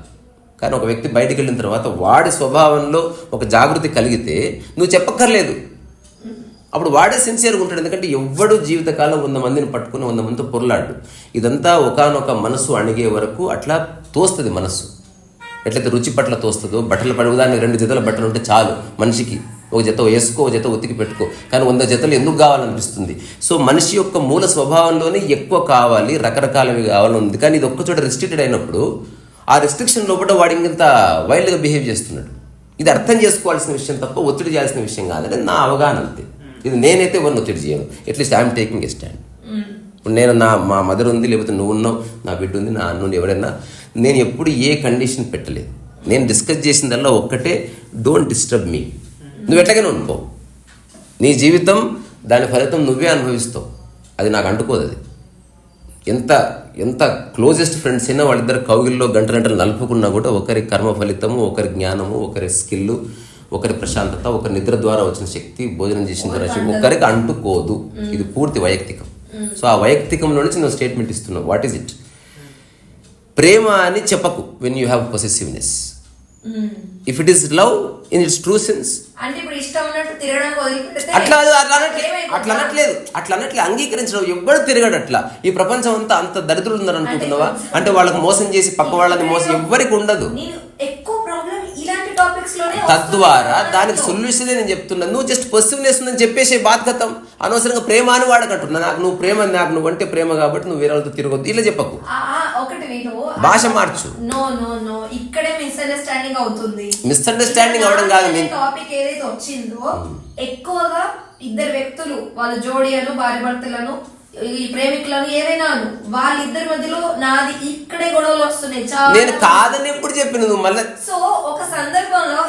కానీ ఒక వ్యక్తి బయటికి వెళ్ళిన తర్వాత వాడి స్వభావంలో ఒక జాగృతి కలిగితే నువ్వు చెప్పక్కర్లేదు, అప్పుడు వాడే సిన్సియర్గా ఉంటాడు. ఎందుకంటే ఎవ్వడు జీవితకాలం 100 మందిని పట్టుకుని 100 మందితో పొరలాడు. ఇదంతా ఒకానొక మనసు అణిగే వరకు అట్లా తోస్తుంది మనస్సు. ఎట్లయితే రుచి పట్ల తోస్తుందో, బట్టలు పడుగుదాన్ని 2 జతల బట్టలు ఉంటే చాలు మనిషికి. ఒక జత వేసుకో, ఒక జత ఉతికి పెట్టుకో, కానీ 100 జతలు ఎందుకు కావాలనిపిస్తుంది. సో మనిషి యొక్క మూల స్వభావంలోనే ఎక్కువ కావాలి, రకరకాలవి కావాలని ఉంది. కానీ ఇది ఒక్కచోట రిస్ట్రిక్టెడ్ అయినప్పుడు ఆ రిస్ట్రిక్షన్ లోపల వాడు ఇంత వైల్డ్గా బిహేవ్ చేస్తున్నాడు. ఇది అర్థం చేసుకోవాల్సిన విషయం తప్ప ఒత్తిడి చేయాల్సిన విషయం కాదని నా అవగాహన. అంతే. ఇది నేనైతే ఎవరిని ఒత్తిడి చేయను. At least I'm taking a stand. ఇప్పుడు నేను మా మదర్ ఉంది, లేకపోతే నువ్వు ఉన్నావు, నా బిడ్డ ఉంది, నా అన్నుండి ఎవరైనా, నేను ఎప్పుడు ఏ కండిషన్ పెట్టలేదు. నేను డిస్కస్ చేసిందల్లా ఒక్కటే, డోంట్ డిస్టర్బ్ మీ. నువ్వు ఎట్లాగైనా అనుకో, నీ జీవితం దాని ఫలితం నువ్వే అనుభవిస్తావు, అది నాకు అంటుకోదు. అది ఎంత క్లోజెస్ట్ ఫ్రెండ్స్ అయినా వాళ్ళిద్దరు కౌగిల్లో గంటలు నలుపుకున్నా కూడా ఒకరి కర్మ ఫలితము, ఒకరి జ్ఞానము, ఒకరి స్కిల్లు, ఒకరి ప్రశాంతత, ఒకరి నిద్ర ద్వారా వచ్చిన శక్తి, భోజనం చేసిన ద్వారా ఒకరికి అంటుకోదు. ఇది పూర్తి వైయక్తికం. సో ఆ వైయక్తికంలో నుంచి నువ్వు స్టేట్మెంట్ ఇస్తున్నావు. What is it? ప్రేమ అని చెప్పకు when you have possessiveness. If it is love in it's true sense. అట్లా అనట్లేదు, అంగీకరించడం. ఎవ్వడు తిరగడు అట్లా. ఈ ప్రపంచం అంతా అంత దరిద్రులు ఉన్నారు అనుకుంటున్నావా? అంటే వాళ్ళకి మోసం చేసి పక్క వాళ్ళని మోసం ఎవ్వరికి ఉండదు. తద్వారా దానికి సొల్యూషనే నేను చెప్తున్నా. నువ్వు జస్ట్ పొసిటివ్నెస్ ఉందని చెప్పేసే బాధ్యతం. అనవసరంగా ప్రేమ అని వాడకంటున్నా. నాకు నువ్వు ప్రేమ, నాకు నువ్వు అంటే ప్రేమ కాబట్టి నువ్వు వేరే వాళ్ళతో తిరగొద్దు, ఇలా చెప్పకు. భాష మార్చు. ఇక్కడే మిస్అండర్స్టాండింగ్ అవుతుంది. మిస్అండర్స్టాండింగ్ అవడం కాదు. టాపిక్ ఏదైతే వచ్చిందో ఎక్కువగా ఇద్దరు వ్యక్తులు వాళ్ళ జోడిలను, భార్య భర్తలను ఈ ప్రేమికులను ఏదైనా వాళ్ళిద్దరి మధ్యలో నాది ఇక్కడే గొడవలు వస్తున్నాయి చాలా. నేను కాదని ఎప్పుడు చెప్పిన నువ్వు మళ్ళీ. సో ఒక సందర్భంలో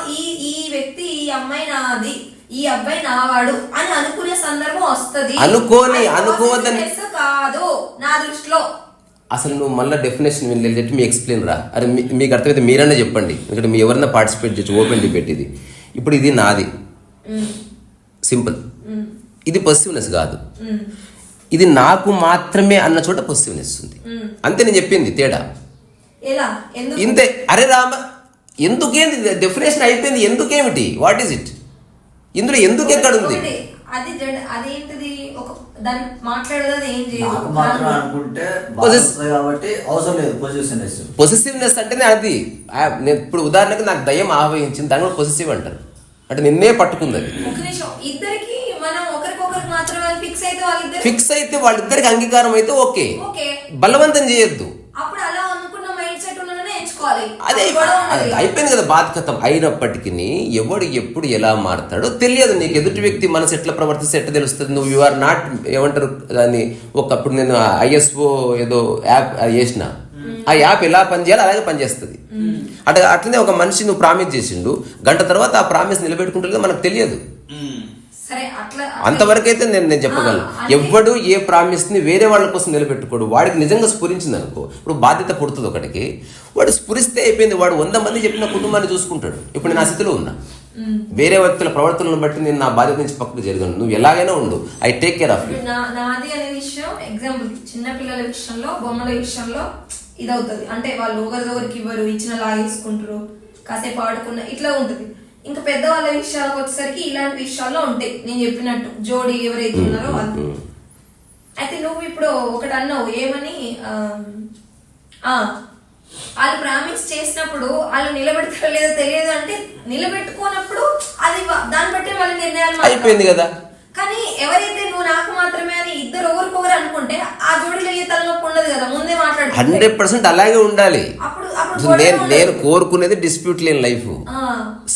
ఈ వ్యక్తి ఈ అమ్మాయి నాది ఈ అబ్బాయి నావాడు అని అనుకునే సందర్భం వస్తుంది. అనుకోవద్దని కాదు నా దృష్టిలో. అసలు నువ్వు మళ్ళీ డెఫినేషన్ లెట్ మీ ఎక్స్ప్లెయిన్ రా. అరే మీకు అర్థమైతే మీరన్నా చెప్పండి, ఎందుకంటే మీ ఎవరన్నా పార్టిసిపేట్ చేయొచ్చు, ఓపెన్ డిబేట్ ఇది. ఇప్పుడు ఇది నాది, సింపుల్. ఇది పొసిటివ్నెస్ కాదు, ఇది నాకు మాత్రమే అన్న చోట పొసిటివ్నెస్ ఉంది. అంతే నేను చెప్పింది తేడా ఇంతే. అరే రామ, ఎందుకేంది డెఫినేషన్ అయిపోయింది, ఎందుకేమిటి, వాట్ ఈస్ ఇట్, ఇందులో ఎందుకు ఎక్కడ ఉంది? అదేంటిది దాన్ని మాట్లాడేది ఏం పొసెసివ్నెస్ అంటేనే అది. నేను ఇప్పుడు ఉదాహరణకు నాకు దయ్యం ఆవహించింది, దాని కూడా పొసెసివ్ అంటారు, అంటే నిన్నే పట్టుకుంది అది. ఫిక్స్ అయితే వాళ్ళిద్దరికి అంగీకారం అయితే ఓకే, బలవంతం చేయొద్దు. అదే అయిపోయింది కదా, బాధ్యత. అయినప్పటికీ ఎవడు ఎప్పుడు ఎలా మారుతాడో తెలియదు. నీకు ఎదుటి వ్యక్తి మనసు ఎట్లా ప్రవర్తిస్తే ఎట్లా తెలుస్తుంది. నువ్వు యు ఆర్ నాట్ ఏమంటారు దాన్ని. ఒకప్పుడు నేను ISO ఏదో యాప్ చేసిన, ఆ యాప్ ఎలా పనిచేయాలి అలాగే పనిచేస్తుంది. అట్లనే ఒక మనిషి నువ్వు ప్రామిస్ చేసిండు, గంట తర్వాత ఆ ప్రామిస్ నిలబెట్టుకుంటుంది మనకు తెలియదు. అంతవరకు అయితే నేను చెప్పగలను. ఎవ్వడు ఏ ప్రామిస్ ని వేరే వాళ్ళ కోసం నిలబెట్టుకోడు. వాడికి నిజంగా స్ఫురించింది అనుకో, ఇప్పుడు బాధ్యత పుడుతుంది ఒకటికి, వాడు స్ఫురిస్తే అయిపోయింది. వాడు 100 మంది చెప్పిన కుటుంబాన్ని చూసుకుంటాడు. ఇప్పుడు నేను ఆ స్థితిలో ఉన్నా, వేరే వ్యక్తుల ప్రవర్తనను బట్టి నేను నా బాధ్యత నుంచి పక్కకు జరగను. నువ్వు ఎలాగైనా ఉండు, I take care of you. నాది అనే విషయం ఎగ్జాంపుల్ చిన్న పిల్లల విషయంలో, బొమ్మల విషయంలో ఇదవుతుంది. అంటే వాళ్ళు ఒకరికొకరికి ఇవ్వరు, ఇచ్చిన లాగేసుకుంటారు, కాసేపు ఆడుకున్న ఇట్లా ఉంటుంది. ఇంకా పెద్దవాళ్ళ విషయాలకు వచ్చేసరికి ఇలాంటి విషయాల్లో ఉంటాయి. నేను చెప్పినట్టు జోడి ఎవరైతే ఉన్నారో వాళ్ళు. అయితే నువ్వు ఇప్పుడు ఒకటి అన్నావు ఏమని, వాళ్ళు ప్రామిస్ చేసినప్పుడు వాళ్ళు నిలబెడతారో లేదో తెలియదు అంటే, నిలబెట్టుకున్నప్పుడు అది దాన్ని బట్టి వాళ్ళ నిర్ణయాలు అయిపోయింది కదా. కానీ ఎవరైతే నువ్వు నాకు మాత్రమే అని ఇద్దరు ఒకరికొకరు అనుకుంటే ఆ జోడీలో ఏ తలనొప్పి ఉండదు కదా, ముందే మాట్లాడు. 100% అలాగే ఉండాలి. నేను కోరుకునేది డిస్ప్యూట్ లేని లైఫ్.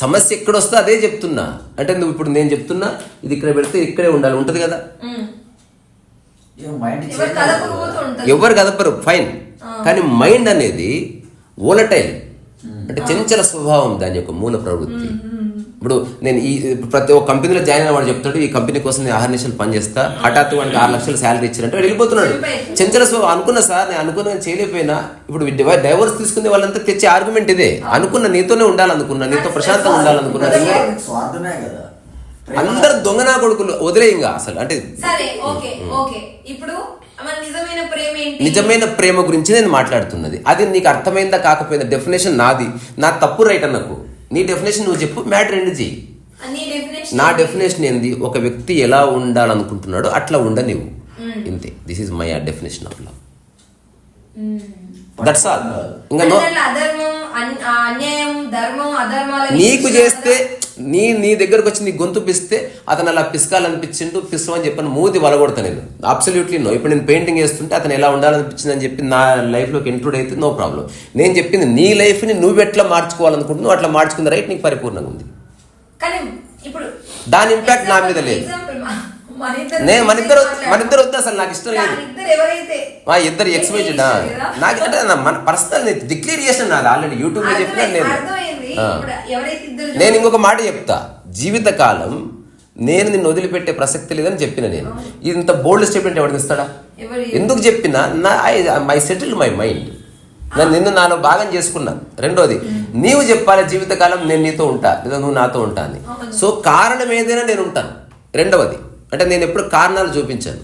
సమస్య ఎక్కడ వస్తే అదే చెప్తున్నా. అంటే నువ్వు ఇప్పుడు నేను చెప్తున్నా ఇది ఇక్కడ పెడితే ఇక్కడే ఉండాలి, ఉంటది కదా. ఎవరు కదపరు, ఫైన్. కానీ మైండ్ అనేది వోలటైల్, అంటే చంచల స్వభావం, దాని యొక్క మూల ప్రవృత్తి. ఇప్పుడు నేను ఈ ప్రతి ఒక్క కంపెనీలో జాయిన్ అయిన వాడు చెప్తాడు, ఈ కంపెనీ కోసం నేను 6 నిమిషాలు పనిచేస్తా, హఠాత్తు వాడికి 6 లక్షలు శాలరీ ఇచ్చారంటే వెళ్ళిపోతున్నాడు. చంచల స్వభావం. అనుకున్నా సార్, నేను అనుకున్నా చేయలేకపోయినా. ఇప్పుడు డైవర్స్ తీసుకునే వాళ్ళంతా తెచ్చే ఆర్గ్యుమెంట్ ఇదే. అనుకున్నా నీతోనే ఉండాలనుకున్నా, నీతో ప్రశాంతంగా ఉండాలనుకున్నా. అందరు దొంగనా కొడుకులు, వదిలే ఇంకా అసలు. అంటే నిజమైన ప్రేమ గురించి నేను మాట్లాడుతున్నది. అది నీకు అర్థమైందా కాకపోయిందా డెఫినేషన్ నాది. నా తప్పు రైట్ అన్నకు. నీ డెఫినేషన్ నువ్వు చెప్పు, మ్యాటర్ ఎండ్ చేయి. నా డెఫినేషన్ ఏంది, ఒక వ్యక్తి ఎలా ఉండాలనుకుంటున్నాడో అట్లా ఉండనివ్వు, ఇంతే. This is my definition of love. That's all. ఇంకా నీకు చేస్తే నీ దగ్గరకు వచ్చి నీ గొంతు పిస్తే అతను అలా పిసకాలనిపించిండు, పిసమని చెప్పని మూతి వలగొడతా నేను. Absolutely no. ఇప్పుడు నేను పెయింటింగ్ వేస్తుంటే అతను ఎలా ఉండాలనిపించింది అని చెప్పి నా లైఫ్లోకి ఇంక్లూడ్ అయితే నో ప్రాబ్లం. నేను చెప్పింది నీ లైఫ్ని నువ్వు ఎట్లా మార్చుకోవాలనుకుంటున్నావు అట్లా మార్చుకున్న రైట్ నీకు పరిపూర్ణంగా ఉంది. దాని ఇంపాక్ట్ నా మీద లేదు. నేను మన ఇద్దరు వద్దు, అసలు నాకు ఇష్టం లేదు. మా ఇద్దరు ఎక్స్పెక్టెడ్ నాకు అంటే మన పర్సనల్ డిక్లేర్ చేసిన నాది ఆల్రెడీ యూట్యూబ్ లో చెప్పినా. నేను ఇంకొక మాట చెప్తా, జీవితకాలం నేను నిన్ను వదిలిపెట్టే ప్రసక్తి లేదని చెప్పిన. నేను ఇంత బోల్డ్ స్టేట్మెంట్ ఎవరిని ఇస్తాడా? ఎందుకు చెప్పినా, ఐ సెటిల్ మై మైండ్. నిన్ను నాలో భాగం చేసుకున్నా. రెండోది, నీవు చెప్పాలి జీవితకాలం నేను నీతో ఉంటా లేదా నువ్వు నాతో ఉంటా అని. సో కారణం ఏదైనా నేను ఉంటాను. రెండవది అంటే నేను ఎప్పుడు కారణాలు చూపించాను.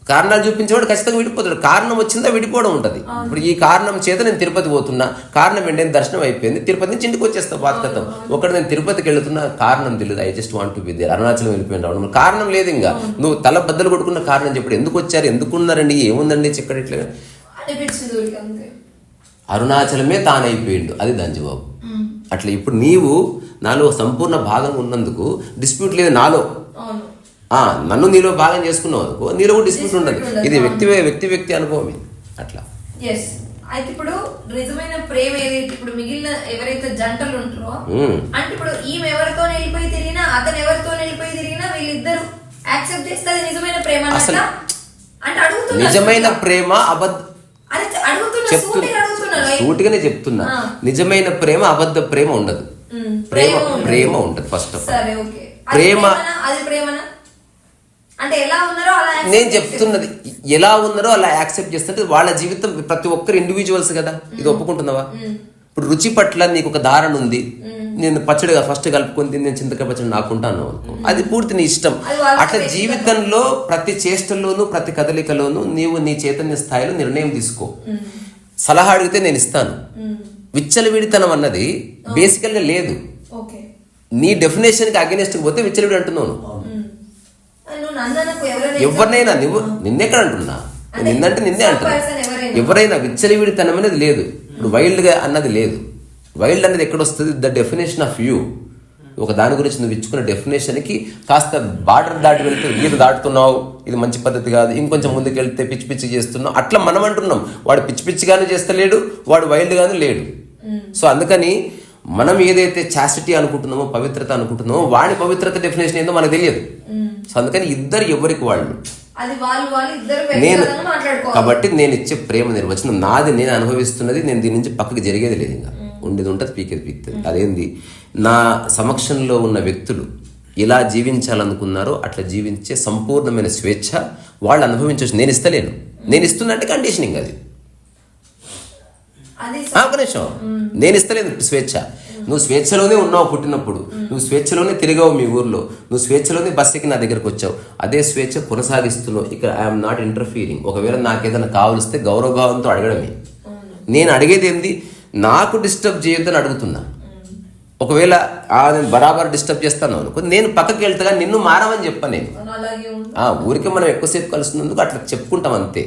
కారణాలు చూపించేవాడు ఖచ్చితంగా విడిపోతాడు. కారణం వచ్చిందా విడిపోవడం ఉంటుంది. ఇప్పుడు ఈ కారణం చేత నేను తిరుపతి పోతున్నా, కారణం ఏంటంటే దర్శనం అయిపోయింది, తిరుపతి నుంచి ఇంటికి వచ్చేస్తా బాధ్యతం. ఒకటి నేను తిరుపతికి వెళ్తున్నా, కారణం తెలియదు, I just want to be there. Arunachalam వెళ్ళిపోయిన రావడం కారణం లేదు. ఇంకా నువ్వు తల బద్దలు కొట్టుకున్న కారణం చెప్పాడు. ఎందుకు వచ్చారు, ఎందుకున్నారండి, ఏముందండి చిక్కడ ఇట్లా అరుణాచలమే తానైపోయిండు, అది దాని జవాబు. అట్లా ఇప్పుడు నీవు నాలో సంపూర్ణ భాగం ఉన్నందుకు డిస్ప్యూట్ లేదు నాలో. నన్ను నీలో భాగం చేసుకున్నావు అనుకో, నీలో కూడా డిస్ప్యూట్ ఉండదు. ఇది వ్యక్తి అనుభవం అట్లా. అయితే ఇప్పుడు నిజమైన ప్రేమ ఏదైతే ఇప్పుడు మిగిలిన ఎవరైతే జంటలు ఉంటారో, అంటే ఇప్పుడు ఈమె ఎవరితో వెళ్ళిపోయి తిరిగినా అతను ఎవరితో వెళ్ళిపోయి తిరిగినా వీళ్ళిద్దరు యాక్సెప్ట్ చేస్తే నిజమైన ప్రేమ. అంటే అడుగుతున్నా నిజమైన ప్రేమ సూటిగానే చెప్తున్నా, నిజమైన ప్రేమ అబద్ధ ప్రేమ ఉండదు. ప్రేమ ఉండదు ఫస్ట్ ఆఫ్ ఆల్. ప్రేమ అంటే ఎలా ఉన్నారో అలా నేను చెప్తున్నది, ఎలా ఉన్నారో అలా యాక్సెప్ట్ చేస్తుంటే వాళ్ళ జీవితం ప్రతి ఒక్కరు ఇండివిజువల్స్ కదా. ఇది ఒప్పుకుంటున్నావా? ఇప్పుడు రుచి పట్ల నీకు ఒక ధారణ ఉంది, నేను పచ్చడిగా ఫస్ట్ కలుపుకొని తిని నేను చింతకాయ పచ్చడి నాకుంటాను అనుకో, అది పూర్తి నీ ఇష్టం. అట్లా జీవితంలో ప్రతి చేష్టల్లోనూ ప్రతి కదలికలోనూ నీవు నీ చైతన్య స్థాయిలో నిర్ణయం తీసుకో. సలహా అడిగితే నేను ఇస్తాను. విచ్చలవిడితనం అన్నది బేసికల్ గా లేదు. నీ డెఫినేషన్ కి అగెనిస్ట్ పోతే విచ్చలవిడి అంటున్నాను. ఎవరినైనా నువ్వు నిన్నెక్కడ అంటున్నా, నిన్నంటే నిన్నే అంటున్నా. ఎవరైనా విచ్చలవిడితనం అనేది లేదు. ఇప్పుడు వైల్డ్ గా అన్నది లేదు. వైల్డ్ అనేది ఎక్కడ వస్తుంది? The definition of you. ఒక దాని గురించి నువ్వు ఇచ్చుకున్న డెఫినేషన్కి కాస్త బార్డర్ దాటి వెళ్తే ఈత దాటుతున్నావు, ఇది మంచి పద్ధతి కాదు, ఇంకొంచెం ముందుకు వెళ్తే పిచ్చి పిచ్చి చేస్తున్నావు, అట్లా మనం అంటున్నాం. వాడు పిచ్చి పిచ్చిగానే చేస్తలేడు, వాడు వైల్డ్గానే లేడు. సో అందుకని మనం ఏదైతే చాసిటీ అనుకుంటున్నామో, పవిత్రత అనుకుంటున్నామో, వాడి పవిత్రత డెఫినేషన్ ఏందో మనకు తెలియదు. సో అందుకని ఇద్దరు ఎవరికి వాళ్ళు. నేను కాబట్టి నేను ఇచ్చే ప్రేమ నిర్వచనం నాది, నేను అనుభవిస్తున్నది, నేను దీని నుంచి పక్కకి జరిగేది లేదు. ఇంకా ఉండేది ఉంటుంది, పీకేది పీకుతుంది. అదేంది, నా సమక్షంలో ఉన్న వ్యక్తులు ఎలా జీవించాలనుకున్నారో అట్లా జీవించే సంపూర్ణమైన స్వేచ్ఛ వాళ్ళు అనుభవించవచ్చు. నేను ఇస్తలేను. నేను ఇస్తున్నట్టే కండిషనింగ్ అది. ఒక నిమిషం, నేను ఇస్తలేదు స్వేచ్ఛ. నువ్వు స్వేచ్ఛలోనే ఉన్నావు పుట్టినప్పుడు, నువ్వు స్వేచ్ఛలోనే తిరిగావు మీ ఊర్లో, నువ్వు స్వేచ్ఛలోనే బస్ ఎక్కి నా దగ్గరకు వచ్చావు, అదే స్వేచ్ఛ కొనసాగిస్తున్నావు. ఇక్కడ ఐఎమ్ నాట్ ఇంటర్ఫీరింగ్. ఒకవేళ నాకు ఏదైనా కావలిస్తే గౌరవభావంతో అడగడమే. నేను అడిగేది ఏంది, నాకు డిస్టర్బ్ చేయొద్దని అడుగుతున్నా. ఒకవేళ నేను బరాబర్ డిస్టర్బ్ చేస్తాను అనుకో, నేను పక్కకి వెళ్తాగా నిన్ను మారమని చెప్పాను. నేను ఊరికే మనం ఎక్కువసేపు కలుస్తున్నందుకు అట్లా చెప్పుకుంటాం అంతే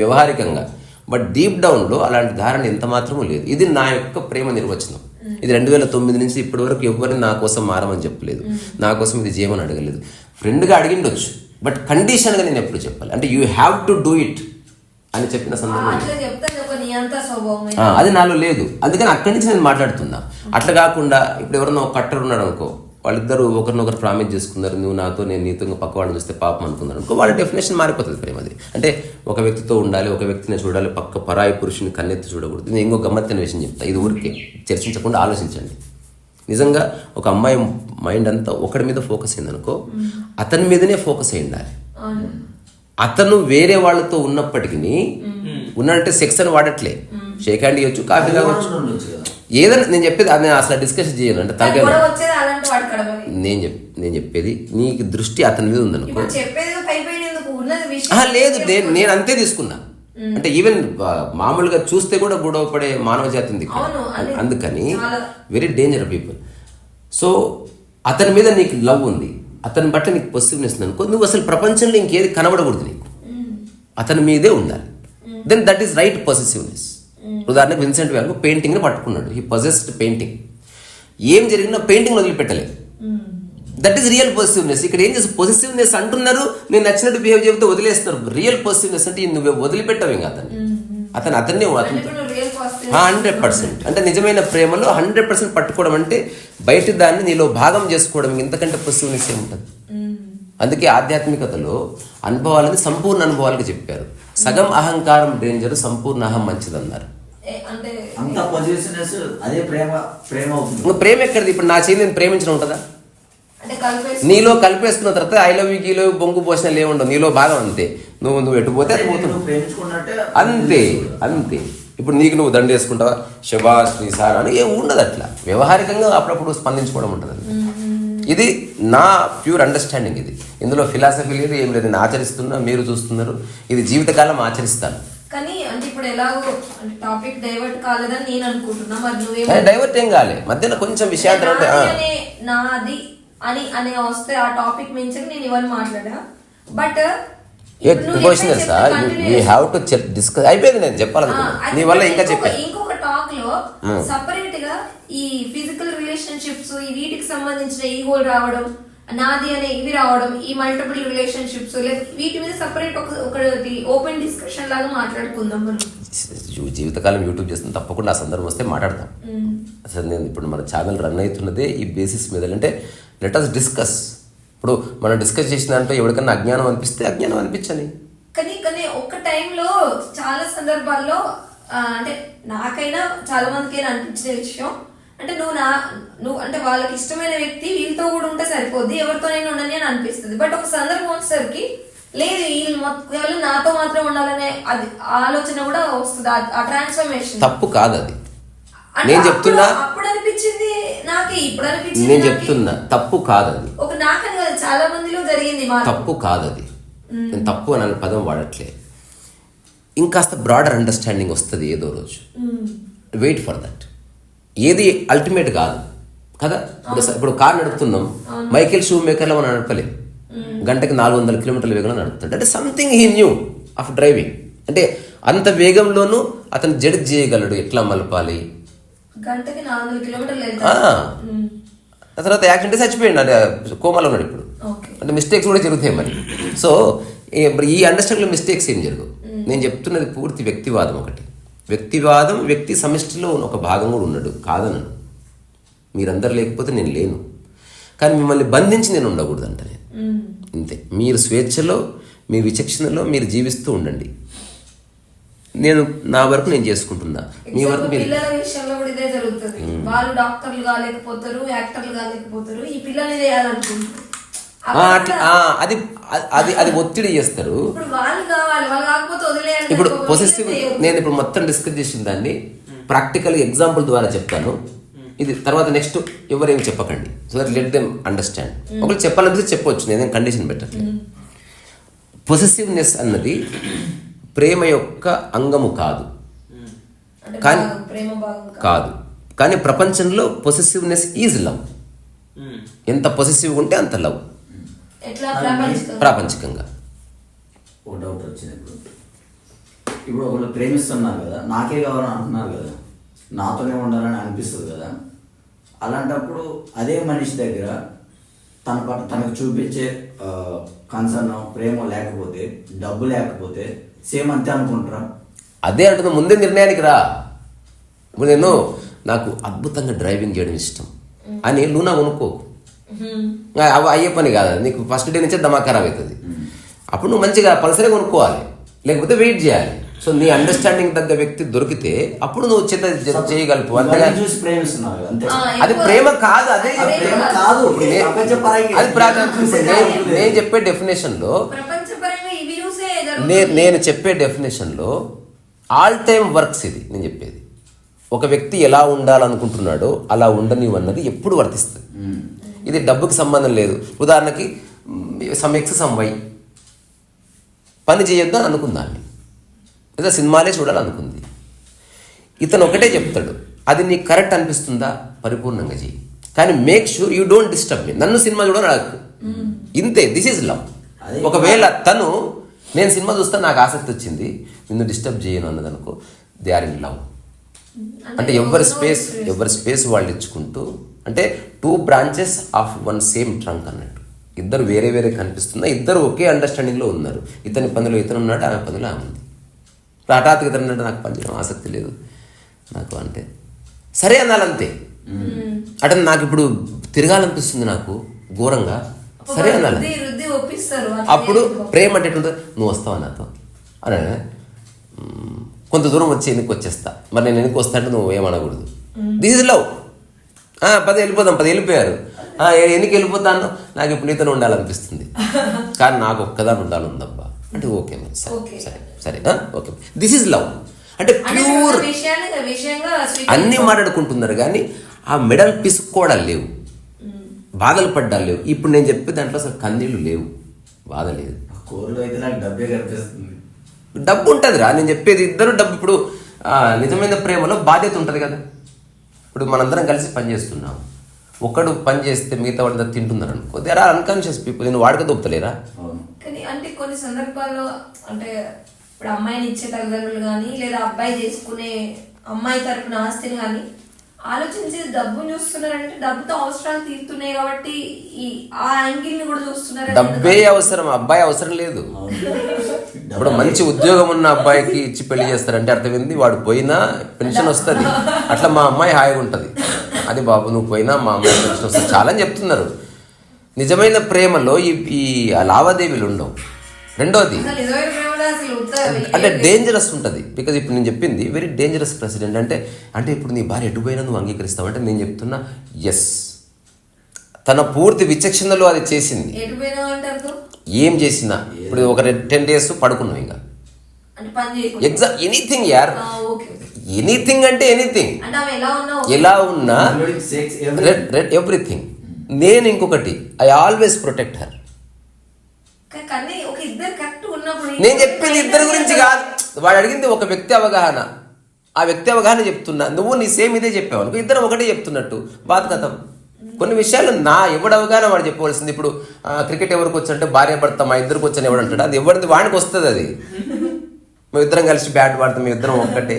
వ్యవహారికంగా. బట్ డీప్ డౌన్లో అలాంటి ధారణ ఎంత మాత్రమూ లేదు. ఇది నా యొక్క ప్రేమ నిర్వచనం. ఇది 2009 నుంచి ఇప్పటి వరకు ఎవరిని నా కోసం మారమని చెప్పలేదు, నా కోసం ఇది చేయమని అడగలేదు. ఫ్రెండ్గా అడిగిండొచ్చు, బట్ కండిషన్గా నేను ఎప్పుడు చెప్పాలి అంటే you have to do it అని చెప్పిన సందర్భం అది నాలో లేదు. అందుకని అక్కడి నుంచి నేను మాట్లాడుతున్నా. అట్లా కాకుండా ఇప్పుడు ఎవరన్నా ఒక కట్టర్ ఉన్నాడు అనుకో, వాళ్ళిద్దరు ఒకరినొకరు ప్రామిస్ చేసుకున్నారు, నువ్వు నాతో నేను నీతో పక్క వాళ్ళని చూస్తే పాపం అనుకున్నారు అనుకో, వాళ్ళ డెఫినేషన్ మారిపోతుంది ప్రేమది. అంటే ఒక వ్యక్తితో ఉండాలి, ఒక వ్యక్తిని చూడాలి, పక్క పరాయి పురుషుని కన్నెత్తి చూడకూడదు. నేను ఇంకో గమ్మత్తైన విషయం చెప్తా, ఇది ఊరికే చర్చించకుండా ఆలోచించండి. నిజంగా ఒక అమ్మాయి మైండ్ అంతా ఒకటి మీద ఫోకస్ అయిందనుకో, అతని మీదనే ఫోకస్ అయి ఉండాలి. అతను వేరే వాళ్ళతో ఉన్నప్పటికీ ఉన్నట్టే సెక్స్ అని వాడట్లే, షేక్ హ్యాండ్ ఇవ్వచ్చు, కాఫీ తాగొచ్చు, ఏదైనా. నేను చెప్పేది నేను అసలు డిస్కషన్ చేయను. అంటే తగ్గ నేను చెప్పేది నీకు దృష్టి అతని మీద ఉందనుకో. లేదు, నేను అంతే తీసుకున్నా. అంటే ఈవెన్ మామూలుగా చూస్తే కూడా గొడవ పడే మానవ జాతి ఉంది. అందుకని వెరీ డేంజర్ పీపుల్. సో అతని మీద నీకు లవ్ ఉంది, అతని బట్ల నీకు పాజిటివ్నెస్ అనుకో, నువ్వు అసలు ప్రపంచంలో ఇంకేది కనబడకూడదు నీకు, అతని మీదే ఉండాలి. Then that is right possessiveness. ఉదాహరణకు విన్సెంట్ వ్యాన్ పెయింటింగ్ని పట్టుకున్నాడు, హీ పొజెస్డ్ పెయింటింగ్. ఏం జరిగినా పెయింటింగ్ వదిలిపెట్టలేదు. That is real positiveness. ఇక్కడ ఏం చేసి పాజిటివ్నెస్ అంటున్నారు, నేను నచ్చినట్టు బిహేవ్ చెబితే వదిలేస్తున్నారు. రియల్ పాజిటివ్నెస్ అంటే నువ్వు వదిలిపెట్టవు ఇంకా అతన్నే 100%. అంటే నిజమైన ప్రేమలో 100% పట్టుకోవడం అంటే బయట దాన్ని నీలో భాగం చేసుకోవడం, ఇంతకంటే పాజిటివ్నెస్ ఏముంటుంది. అందుకే ఆధ్యాత్మికతలో అనుభవాలని సంపూర్ణ అనుభవాలుగా చెప్పారు. సగం అహంకారం డేంజర్, సంపూర్ణ అహం మంచిదన్నారు. ప్రేమ ఎక్కడిది? ఇప్పుడు నా చేయి నేను ప్రేమించడం ఉంటుందా? నీలో కలిపేసుకున్న తర్వాత ఐ లవ్ యూ గీలో బొంగు పోసిన లేవుండవు, నీలో భాగం అంతే. నువ్వు ఎటు పోతే అది పోతున్నావు అంతే. ఇప్పుడు నీకు నువ్వు దండ వేసుకుంటావా, శబాష్ నీ సార్ అని ఏం ఉండదు. అట్లా వ్యవహారికంగా అప్పుడప్పుడు స్పందించుకోవడం ఉంటుంది. ఇది నా ప్యూర్ అండర్స్టాండింగ్. ఇది ఇందులో ఫిలాసఫీ లేదు, ఏం లేదు. నేను ఆచరిస్తున్నా, మీరు చూస్తున్నారు. ఇది జీవితకాలం ఆచరిస్తాను. కానీ అంటే ఇప్పుడు ఎలాగో టాపిక్ డైవర్ట్ కాలేదని నేను అనుకుంటున్నా. మరి నువ్వే డైవర్ట్ ఏం కాలే, మధ్యలో కొంచెం విషయాలు నాది అని వస్తే ఆ టాపిక్ నుంచి నేను ఇవన్నీ మాట్లాడా. బట్ అయిపోయింది, నేను చెప్పాలనుకున్నా నీ వల్ల ఇంకా చెప్పాను. ఇంకొక టాక్ లో సపరేట్ గా ఈ ఫిజికల్ రిలేషన్షిప్స్, ఈ వీటికి సంబంధించిన ఈ హోల్ రావడం, నాది అనే ఇవి రావడం, ఈ మల్టిపుల్ రిలేషన్షిప్స్, వీటి మీద సపరేట్ ఒకటి ఓపెన్ డిస్కషన్ లాగా మాట్లాడుకుందాం. మనం జీవితకాలం యూట్యూబ్ చేస్తాం, తప్పకుండా ఆ సందర్భం వస్తే మాట్లాడతాం. అసలు నేను ఇప్పుడు మన ఛానల్ రన్ అవుతున్నదే ఈ బేసిస్ మీద. అంటే లెట్ us డిస్కస్. ఇప్పుడు మనం డిస్కస్ చేసిన దాంట్లో ఎవరికన్నా అజ్ఞానం అనిపిస్తే అజ్ఞానం అనిపించని. కానీ సందర్భాల్లో అంటే నాకైనా చాలా మందికైనా అనిపించిన విషయం అంటే నువ్వు అంటే వాళ్ళకి ఇష్టమైన వ్యక్తి వీళ్ళతో కూడా ఉంటే సరిపోద్ది, ఎవరితోనైనా ఉండని అని అనిపిస్తుంది. బట్ ఒక సందర్భం వచ్చేసరికి లేదు వీళ్ళు మొత్తం నాతో మాత్రం ఉండాలనే అది ఆలోచన కూడా వస్తుంది. ఆ ట్రాన్స్ఫర్మేషన్ తప్పు కాదు అది. నేను చెప్తున్నా అప్పుడు అనిపించింది నాకే, ఇప్పుడు అనిపించింది. నేను చెప్తున్నా తప్పు కాదు అది. ఒక నాకని కాదు, చాలా మందిలో జరిగింది. తప్పు కాదు అది. నేను తప్పు అని పదం వాడట్లే. ఇంకాస్త బ్రాడర్ అండర్స్టాండింగ్ వస్తుంది ఏదో రోజు. Wait for that. ఏది అల్టిమేట్ కాదు కదా. ఇప్పుడు కార్ నడుపుతున్నాం, మైకేల్ షూ మేకర్లో మనం నడపలేం. గంటకి 400 కిలోమీటర్ల వేగంలో నడుపుతాడు. అంటే something he knew of driving. అంటే అంత వేగంలోనూ అతను జడ్జ్ చేయగలడు ఎట్లా మలపాలి. గంటకి 400 కిలోమీటర్లు ఆ తర్వాత యాక్సిడెంట్ చచ్చిపోయింది. అంటే కోమాలో ఉన్నాడు ఇప్పుడు. అంటే మిస్టేక్స్ కూడా జరుగుతాయి మరి. సో ఈ అండర్స్టాండింగ్లో మిస్టేక్స్ ఏం జరగవు. నేను చెప్తున్నది పూర్తి వ్యక్తివాదం. ఒకటి వ్యక్తివాదం, వ్యక్తి సమిష్టిలో ఒక భాగం కూడా ఉన్నాడు కాదనను. మీరందరూ లేకపోతే నేను లేను, కానీ మిమ్మల్ని బంధించి నేను ఉండకూడదు అంట నేను. అంతే. మీరు స్వేచ్ఛలో, మీ విచక్షణలో మీరు జీవిస్తూ ఉండండి. నేను నా వరకు నేను చేసుకుంటున్నా, మీ వరకు మీరు. పిల్లల విషయంలో కూడా ఇదే జరుగుతుంది. వాళ్ళు డాక్టర్లు కాలేకపోతారు, యాక్టర్లు కాలేకపోతారు, ఈ పిల్లల్ని చేయాలనుకుంటారు. అది అది అది ఒత్తిడి చేస్తారు. ఇప్పుడు పొసెసివ్ నేను ఇప్పుడు మొత్తం డిస్కస్ చేసిన దాన్ని ప్రాక్టికల్ ఎగ్జాంపుల్ ద్వారా చెప్తాను. ఇది తర్వాత నెక్స్ట్ ఎవరేమి చెప్పకండి, so that let them understand. ఒకరు చెప్పాలనిపిస్తే చెప్పవచ్చు, నేనేం కండిషన్ పెట్టట్లేదు. పొసెసివ్నెస్ అన్నది ప్రేమ యొక్క అంగము కాదు, కానీ కాదు కానీ ప్రపంచంలో పొసెసివ్నెస్ ఈజ్ లవ్. ఎంత పొసెసివ్ ఉంటే అంత లవ్ ప్రాపంచికంగా. ఒక డౌట్ వచ్చింది. ఇప్పుడు ఒకళ్ళు ప్రేమిస్తున్నారు కదా, నాకే కావాలని అంటున్నారు కదా, నాతోనే ఉండాలని అనిపిస్తుంది కదా. అలాంటప్పుడు అదే మనిషి దగ్గర తనకు చూపించే కన్సర్న్, ప్రేమ లేకపోతే, డబ్బు లేకపోతే సేమ్ అంతే అనుకుంటారా? అదే అంటున్నా, ముందే నిర్ణయానికి రా. ఇప్పుడు నేను నాకు అద్భుతంగా డ్రైవింగ్ చేయడం ఇష్టం అని లూనా కొనుక్కోకు. అవి అయ్యే పని కాదు. నీకు ఫస్ట్ డే నుంచే దమా ఖరాబ్ అవుతుంది. అప్పుడు నువ్వు మంచిగా పల్సరే కొనుక్కోవాలి, లేకపోతే వెయిట్ చేయాలి. సో నీ అండర్స్టాండింగ్ తగ్గ వ్యక్తి దొరికితే అప్పుడు నువ్వు చేయగలుపు. అది ప్రేమ కాదు, అదే కాదు. అది నేను చెప్పే డెఫినేషన్లో, నేను చెప్పే డెఫినేషన్లో ఆల్ టైమ్ వర్క్స్ ఇది. నేను చెప్పేది ఒక వ్యక్తి ఎలా ఉండాలనుకుంటున్నాడో అలా ఉండనివన్నది ఎప్పుడు వర్తిస్తుంది. ఇది డబ్బుకి సంబంధం లేదు. ఉదాహరణకి సమ్ ఎక్స్ సమ్ వై పని చేయొద్దు అని అనుకుందాన్ని, లేదా సినిమాలే చూడాలనుకుంది. ఇతను ఒకటే చెప్తాడు, అది నీకు కరెక్ట్ అనిపిస్తుందా పరిపూర్ణంగా చెయ్యి, కానీ make sure you don't disturb me. నన్ను సినిమా చూడని అడగకు. ఇంతే, దిస్ ఈజ్ లవ్. ఒకవేళ తను నేను సినిమా చూస్తా నాకు ఆసక్తి వచ్చింది, నిన్ను డిస్టర్బ్ చేయను అన్నదనుకో, దే ఆర్ ఇన్ లవ్. అంటే ఎవరి స్పేస్ వాళ్ళు ఇచ్చుకుంటూ, అంటే 2 branches ఆఫ్ 1 same trunk అన్నట్టు. ఇద్దరు వేరే వేరే కనిపిస్తున్నా, ఇద్దరు ఒకే అండర్స్టాండింగ్లో ఉన్నారు. ఇతని పనిలో ఇతను ఉన్నాడు, ఆమె పనిలో ఆమె ఉంది. హఠాత్తుగా ఇతను అంటే నాకు పనిచేయడం ఆసక్తి లేదు నాకు అంటే సరే అనాలంతే. అంటే నాకు ఇప్పుడు తిరగాలనిపిస్తుంది నాకు ఘోరంగా, సరే అనాలి. అప్పుడు ప్రేమ అంటే ఎట్లుంటుంది, నువ్వు వస్తావా నాతో అనే కొంత దూరం వచ్చి ఎన్నికి వచ్చేస్తా, మరి నేను ఎన్నికి వస్తా అంటే నువ్వు ఏమనకూడదు. This is love. 10 వెళ్ళిపోదాం, 10 వెళ్ళిపోయారు, ఎన్నికి వెళ్ళిపోతాను, నాకు ఇప్పుడు నీతోనే ఉండాలనిపిస్తుంది, కానీ నాకు ఒక్కదాని ఉండాలందబ్బా అంటే ఓకే సరే సరే ఓకే, దిస్ ఈజ్ లవ్. అంటే ప్యూర్ అన్నీ మాట్లాడుకుంటున్నారు, కానీ ఆ మెడల్ పిసుక్కోవడాలు లేవు, బాధలు పడ్డాలు లేవు. ఇప్పుడు నేను చెప్పే దాంట్లో అసలు కన్నీళ్ళు లేవు, బాధ లేదు. డబ్బు ఉంటుంది రా, నేను చెప్పేది ఇద్దరు డబ్బు. ఇప్పుడు నిజమైన ప్రేమలో బాధ్యత ఉంటుంది కదా. ఇప్పుడు మనందరం కలిసి పని చేస్తున్నాం, ఒకడు పని చేస్తే మిగతా వాడి తింటున్నారు అనుకో, దే ఆర్ అన్కాన్షియస్ పీపుల్. నేను వాడికి దొప్పుతలేరా? కానీ అంటే కొన్ని సందర్భాల్లో అంటే ఇప్పుడు అమ్మాయిని ఇచ్చే తల్లిదండ్రులు కానీ లేదా అబ్బాయి చేసుకునే అమ్మాయి తరపున ఆస్తిని కానీ ఆలోచించి డబ్బు చూస్తున్నారంటే డబ్బుతో అవసరాలు తీరుతున్నాయి కాబట్టి ఆ యాంగిల్ ని కూడా చూస్తున్నారు. డబ్బే అవసరం, అబ్బాయి అవసరం లేదు. ఇప్పుడు మంచి ఉద్యోగం ఉన్న అబ్బాయికి ఇచ్చి పెళ్లి చేస్తారంటే అర్థమైంది, వాడు పోయినా పెన్షన్ వస్తుంది, అట్లా మా అమ్మాయి హాయిగా ఉంటుంది. అది బాబు నువ్వు పోయినా మా అమ్మాయి పెన్షన్ వస్తుంది చాలా అని చెప్తున్నారు. నిజమైన ప్రేమలో ఈ లావాదేవీలు ఉండవు. రెండోది అసలు అంటే డేంజరస్ ఉంటుంది. బికాజ్ ఇప్పుడు నేను చెప్పింది వెరీ డేంజరస్ ప్రెసిడెంట్. అంటే ఇప్పుడు నీ భార్య ఎటుపోయినా నువ్వు అంగీకరిస్తావు అంటే నేను చెప్తున్నా ఎస్, తన పూర్తి విచక్షణలో అది చేసింది. ఏం చేసినా ఇప్పుడు ఒక 10 days పడుకున్నావు ఇంకా ఎనీథింగ్ యార్, ఎనీథింగ్ అంటే ఎనీథింగ్, ఎలా ఉన్నా ఎవ్రీథింగ్. నేను ఇంకొకటి ఐ ఆల్వేస్ ప్రొటెక్ట్ హర్. నేను చెప్పింది ఇద్దరి గురించి కాదు, వాడు అడిగింది ఒక వ్యక్తి అవగాహన. ఆ వ్యక్తి అవగాహన చెప్తున్నా, నువ్వు నీ సేమ్ ఇదే చెప్పావు అనుకో, ఇద్దరం ఒకటే చెప్తున్నట్టు బాధ కథం. కొన్ని విషయాలు నా ఎవడు అవగాహన వాడు చెప్పవలసింది. ఇప్పుడు క్రికెట్ ఎవరికి వచ్చంటే భార్య భర్త మా ఇద్దరికి వచ్చని ఎవడు అంటాడు, అది ఎవరిది వాడికి వస్తుంది. అది మేమిద్దరం కలిసి బ్యాట్ పడతాం, మేమిద్దరం ఒక్కటే,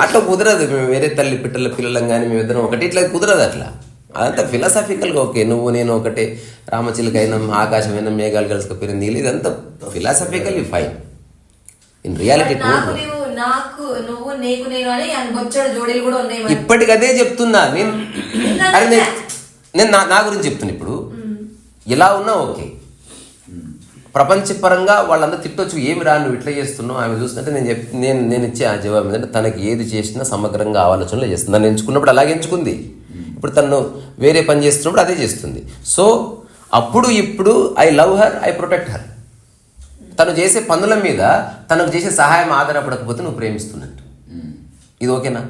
అట్లా కుదరదు. మేము వేరే తల్లి పిట్టల పిల్లలం కానీ మేమిద్దరం ఒకటి, ఇట్లా కుదరదు. అట్లా అదంతా ఫిలాసాఫికల్గా ఓకే, నువ్వు నేను ఒకటే, రామచిలుకైనా ఆకాశమైనా మేఘాలు కలుసుకపోయిన నీళ్ళు, ఇదంతా ఫిలాసాఫికల్లీ ఫైన్. ఇన్ రియాలిటీ ఇప్పటికి అదే చెప్తున్నా నేను. అరే నేను నా గురించి చెప్తున్నా. ఇప్పుడు ఎలా ఉన్నా ఓకే, ప్రపంచపరంగా వాళ్ళందరూ తిట్టొచ్చు, ఏమి రా నువ్వు ఇట్లా చేస్తున్నావు ఆమె చూస్తుంటే నేను ఇచ్చే ఆ జవాబు ఏంటంటే తనకి ఏది చేసినా సమగ్రంగా ఆలోచనలో చేస్తుంది. నన్ను ఎంచుకున్నప్పుడు అలాగే ఎంచుకుంది, ఇప్పుడు తను వేరే పని చేస్తున్నప్పుడు అదే చేస్తుంది. సో అప్పుడు ఇప్పుడు I love her, I protect her. తను చేసే పనుల మీద తనకు చేసే సహాయం ఆధారపడకపోతే నువ్వు ప్రేమిస్తున్నట్టు. ఇది ఓకేనా?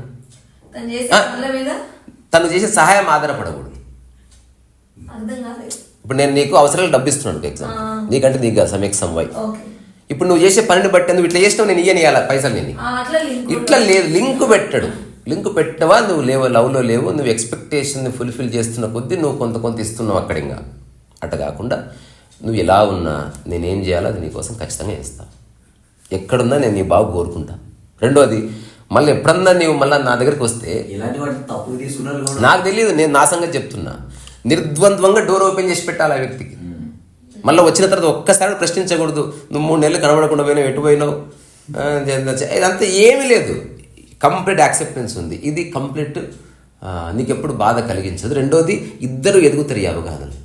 తను చేసే సహాయం ఆధారపడకూడదు. ఇప్పుడు నేను నీకు అవసరాలు డబ్బు ఇస్తున్నాను ఎగ్జాంపుల్, నీకంటే నీకు సమ్ వై. ఇప్పుడు నువ్వు చేసే పనిని బట్టి నువ్వు ఇట్లా చేసినావు, నేను ఇయ్యనియాల పైసలు, నేను ఇట్లా లేదు. లింక్ పెట్టాడు, లింక్ పెట్టవా నువ్వు లేవు, లవ్లో లేవు, నువ్వు ఎక్స్పెక్టేషన్ ఫుల్ఫిల్ చేస్తున్న కొద్దీ నువ్వు కొంత ఇస్తున్నావు అక్కడ. ఇంకా అట్ట కాకుండా నువ్వు ఎలా ఉన్నా నేనేం చేయాలో అది నీకోసం ఖచ్చితంగా చేస్తాను. ఎక్కడున్నా నేను నీ బాగు కోరుకుంటా. రెండోది, మళ్ళీ ఎప్పుడన్నా నీవు మళ్ళీ నా దగ్గరికి వస్తే నాకు తెలియదు, నేను నా సంగతి చెప్తున్నా, నిర్ద్వంద్వంగా డోర్ ఓపెన్ చేసి పెట్టాలి ఆ వ్యక్తికి. మళ్ళీ వచ్చిన తర్వాత ఒక్కసారి ప్రశ్నించకూడదు, నువ్వు 3 నెలలు కనబడకుండా పోయినావు, ఎటు పోయినావు, ఇదంతా ఏమీ లేదు. కంప్లీట్ యాక్సెప్టెన్స్ ఉంది. ఇది కంప్లీట్ నీకు ఎప్పుడు బాధ కలిగించదు. రెండోది, ఇద్దరు ఎదుగుతారు ఈ అవగాహనలు.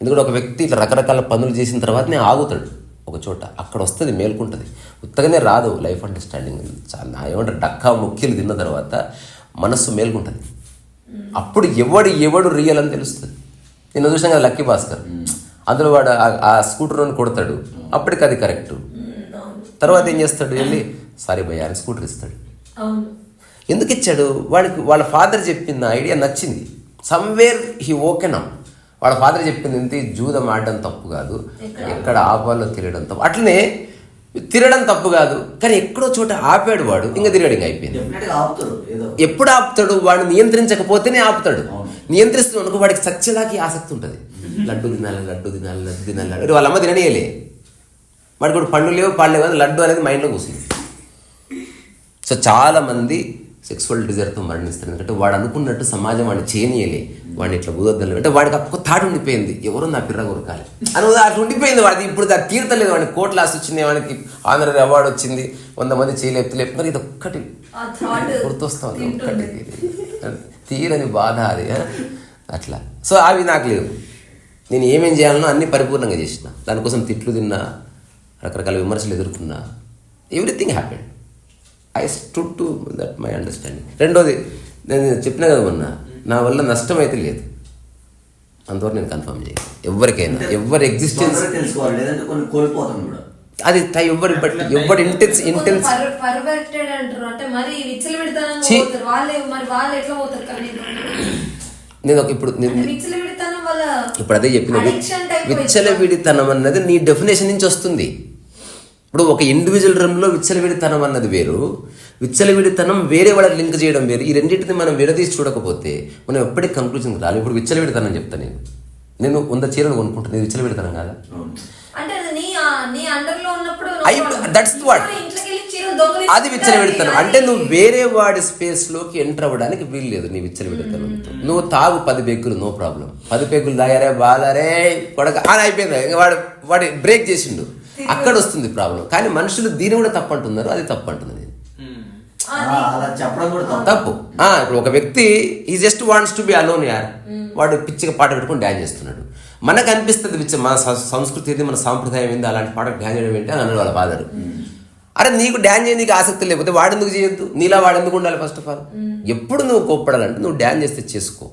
ఎందుకంటే ఒక వ్యక్తి ఇట్లా రకరకాల పనులు చేసిన తర్వాతనే ఆగుతాడు ఒక చోట, అక్కడ వస్తుంది, మేల్కుంటుంది. ఉత్తగానే రాదు లైఫ్ అండర్స్టాండింగ్. చాలా ఏమంటారు, డక్కా ముఖ్యలు తిన్న తర్వాత మనస్సు మేల్కుంటుంది. అప్పుడు ఎవడు రియల్ అని తెలుస్తుంది. నేను చూసాను కదా లక్కీ భాస్కర్, అందులో వాడు ఆ స్కూటర్ని కొడతాడు, అప్పటికి అది కరెక్ట్. తర్వాత ఏం చేస్తాడు, వెళ్ళి సారీ భయ్యా అని స్కూటర్ ఇస్తాడు. ఎందుకు ఇచ్చాడు? వాడికి వాళ్ళ ఫాదర్ చెప్పిన ఐడియా నచ్చింది. సమ్వేర్ హీ ఓకేనా, వాళ్ళ ఫాదర్ చెప్పింది ఇంత జూదం ఆడడం తప్పు కాదు, ఎక్కడ ఆపాలో తిరగడం తప్పు. అట్లనే తిరగడం తప్పు కాదు, కానీ ఎక్కడో చోట ఆపాడు వాడు, ఇంకా తిరగడం అయిపోయింది. ఎప్పుడు ఆపుతాడు? వాడు నియంత్రించకపోతేనే ఆపుతాడు. నియంత్రిస్తున్నాడు అనుకో, వాడికి సత్యదాకి ఆసక్తి ఉంటుంది. లడ్డు తినాలి, వాళ్ళ అమ్మ తిననీయలే, వాడికి కూడా పండ్లు లేవు పాలు లేవు, లడ్డు అనేది మైండ్లో కూర్చుంది. సో చాలామంది సెక్సువల్ డిజైర్తో మరణిస్తారు. ఎందుకంటే వాడు అనుకున్నట్టు సమాజం వాడిని చేయనీయలే, వాడిని ఇట్లా బుదొద్దలు అంటే వాడికి ఒక తాడు ఉండిపోయింది, ఎవరో నా పిర్ర కొరకాలి అని అట్లా ఉండిపోయింది వాడిది. ఇప్పుడు అది తీర్తలేదు, వాడికి కోట్ల ఆస్తి వచ్చింది, వాడికి ఆనరీ అవార్డు వచ్చింది, 100 మంది చేయలేపుతలేపుతున్నారు. ఇది ఒక్కటి గుర్తొస్తుంది, ఒక్కటి తీరని బాధ అది అట్లా. సో అవి నాకు లేవు. నేను ఏమేం చేయాలనో అన్నీ పరిపూర్ణంగా చేసిన, దానికోసం తిట్లు తిన్నా, రకరకాల విమర్శలు ఎదుర్కొన్నా, everything happened. I stood to that my understanding. రెండోది, నేను చెప్పినా కదా మొన్న, నా వల్ల నష్టం అయితే లేదు, అంతవరకు నేను కన్ఫర్మ్ చేయను. ఎవరికైనా ఎవరి ఎగ్జిస్టెన్స్ అది ఎవరి బట్టి ఎవరి ఇంటెన్స్ నేను ఇప్పుడు అదే చెప్పిన, విచ్చలవిడితనం అన్నది నీ డెఫినేషన్ నుంచి వస్తుంది. ఇప్పుడు ఒక ఇండివిజువల్ రూమ్లో విచ్చలవిడితనం అన్నది వేరు, విచ్చలవిడితనం వేరే వాళ్ళకి లింక్ చేయడం వేరు. ఈ రెండింటిని మనం విడదీసి చూడకపోతే మనం ఎప్పటికీ కన్క్లూజన్కి రాలి. ఇప్పుడు విచ్చలవిడితనం చెప్తాను, నేను 100 చీరలు కొనుక్కుంటాను, ఇది విచ్చలవిడితనం కాదా? అది విచ్చలవిడితనం. అంటే నువ్వు వేరే వాడి స్పేస్లోకి ఎంటర్ అవ్వడానికి వీలు లేదు నీ విచ్చలవిడితనంతో. నువ్వు తాగు 10 పెగ్గులు, నో ప్రాబ్లం, 10 పెగ్గులు తాగారే బాగారే కొడక అని అయిపోయింది, ఇంకా వాడి బ్రేక్ చేసిండు, అక్కడ వస్తుంది ప్రాబ్లం. కానీ మనుషులు దీన్ని కూడా తప్పు అంటున్నారు, అది తప్పు అంటున్నది, తప్పు. ఇప్పుడు ఒక వ్యక్తి ఈ just wants to be alone యార్, వాడు పిచ్చిగా పాట పెట్టుకుని డ్యాన్స్ చేస్తున్నాడు, మనకు అనిపిస్తుంది మన సంస్కృతి ఏంది, మన సాంప్రదాయం ఏంది, అలాంటి పాటకు డ్యాన్స్ చేయడం ఏంటి అని అన్నాడు వాళ్ళ ఫాదర్. అరే నీకు డ్యాన్స్ చేయడానికి ఆసక్తి లేకపోతే వాడెందుకు చేయొద్దు, నీలా వాడెందుకు ఉండాలి? ఫస్ట్ ఆఫ్ ఆల్ ఎప్పుడు నువ్వు కోప్పడాలంటే నువ్వు డ్యాన్స్ చేస్తే చేసుకో,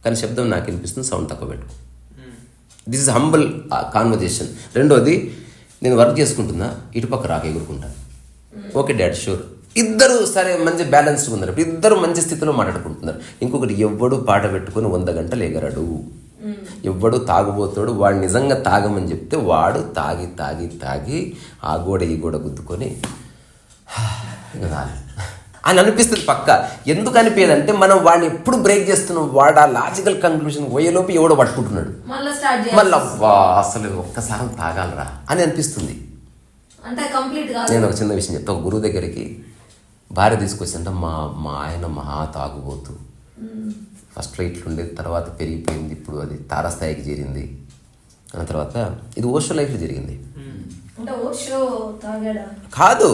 కానీ శబ్దం నాకు వినిపిస్తుంది, సౌండ్ తక్కువ పెట్టుకో. This is humble conversation. రెండోది, నేను వర్క్ చేసుకుంటున్నా, ఇటుపక్క రాక ఎగురుకుంటా. Okay dad sure. ఇద్దరు సరే మంచి బ్యాలెన్స్గా ఉన్నారు, ఇప్పుడు ఇద్దరు మంచి స్థితిలో మాట్లాడుకుంటున్నారు. ఇంకొకటి, ఎవ్వడు పాట పెట్టుకుని 100 గంటలు ఎగరడు, ఎవ్వడు తాగుబోతాడు. వాడు నిజంగా తాగమని చెప్తే వాడు తాగి తాగి తాగి ఆ గోడ ఈ గోడ గుద్దుకొని అని అనిపిస్తుంది పక్క. ఎందుకు అనిపించదంటే మనం వాడిని ఎప్పుడు బ్రేక్ చేస్తున్నాం, వాడు ఆ లాజికల్ కంక్లూషన్ పోయేలోపు ఎవడో పట్టుకుంటున్నాడు, మళ్ళీ అసలు ఒక్కసారి తాగాలరా అని అనిపిస్తుంది. నేను ఒక చిన్న విషయం చెప్తా. ఒక గురువు దగ్గరికి భార్య తీసుకొచ్చిందంట. మా ఆయన మహా తాగుబోతు, ఫస్ట్లో ఇట్లుండేది, తర్వాత పెరిగిపోయింది, ఇప్పుడు అది తారాస్థాయికి చేరింది. ఆ తర్వాత ఇది ఓషో లైఫ్లో జరిగింది కాదు,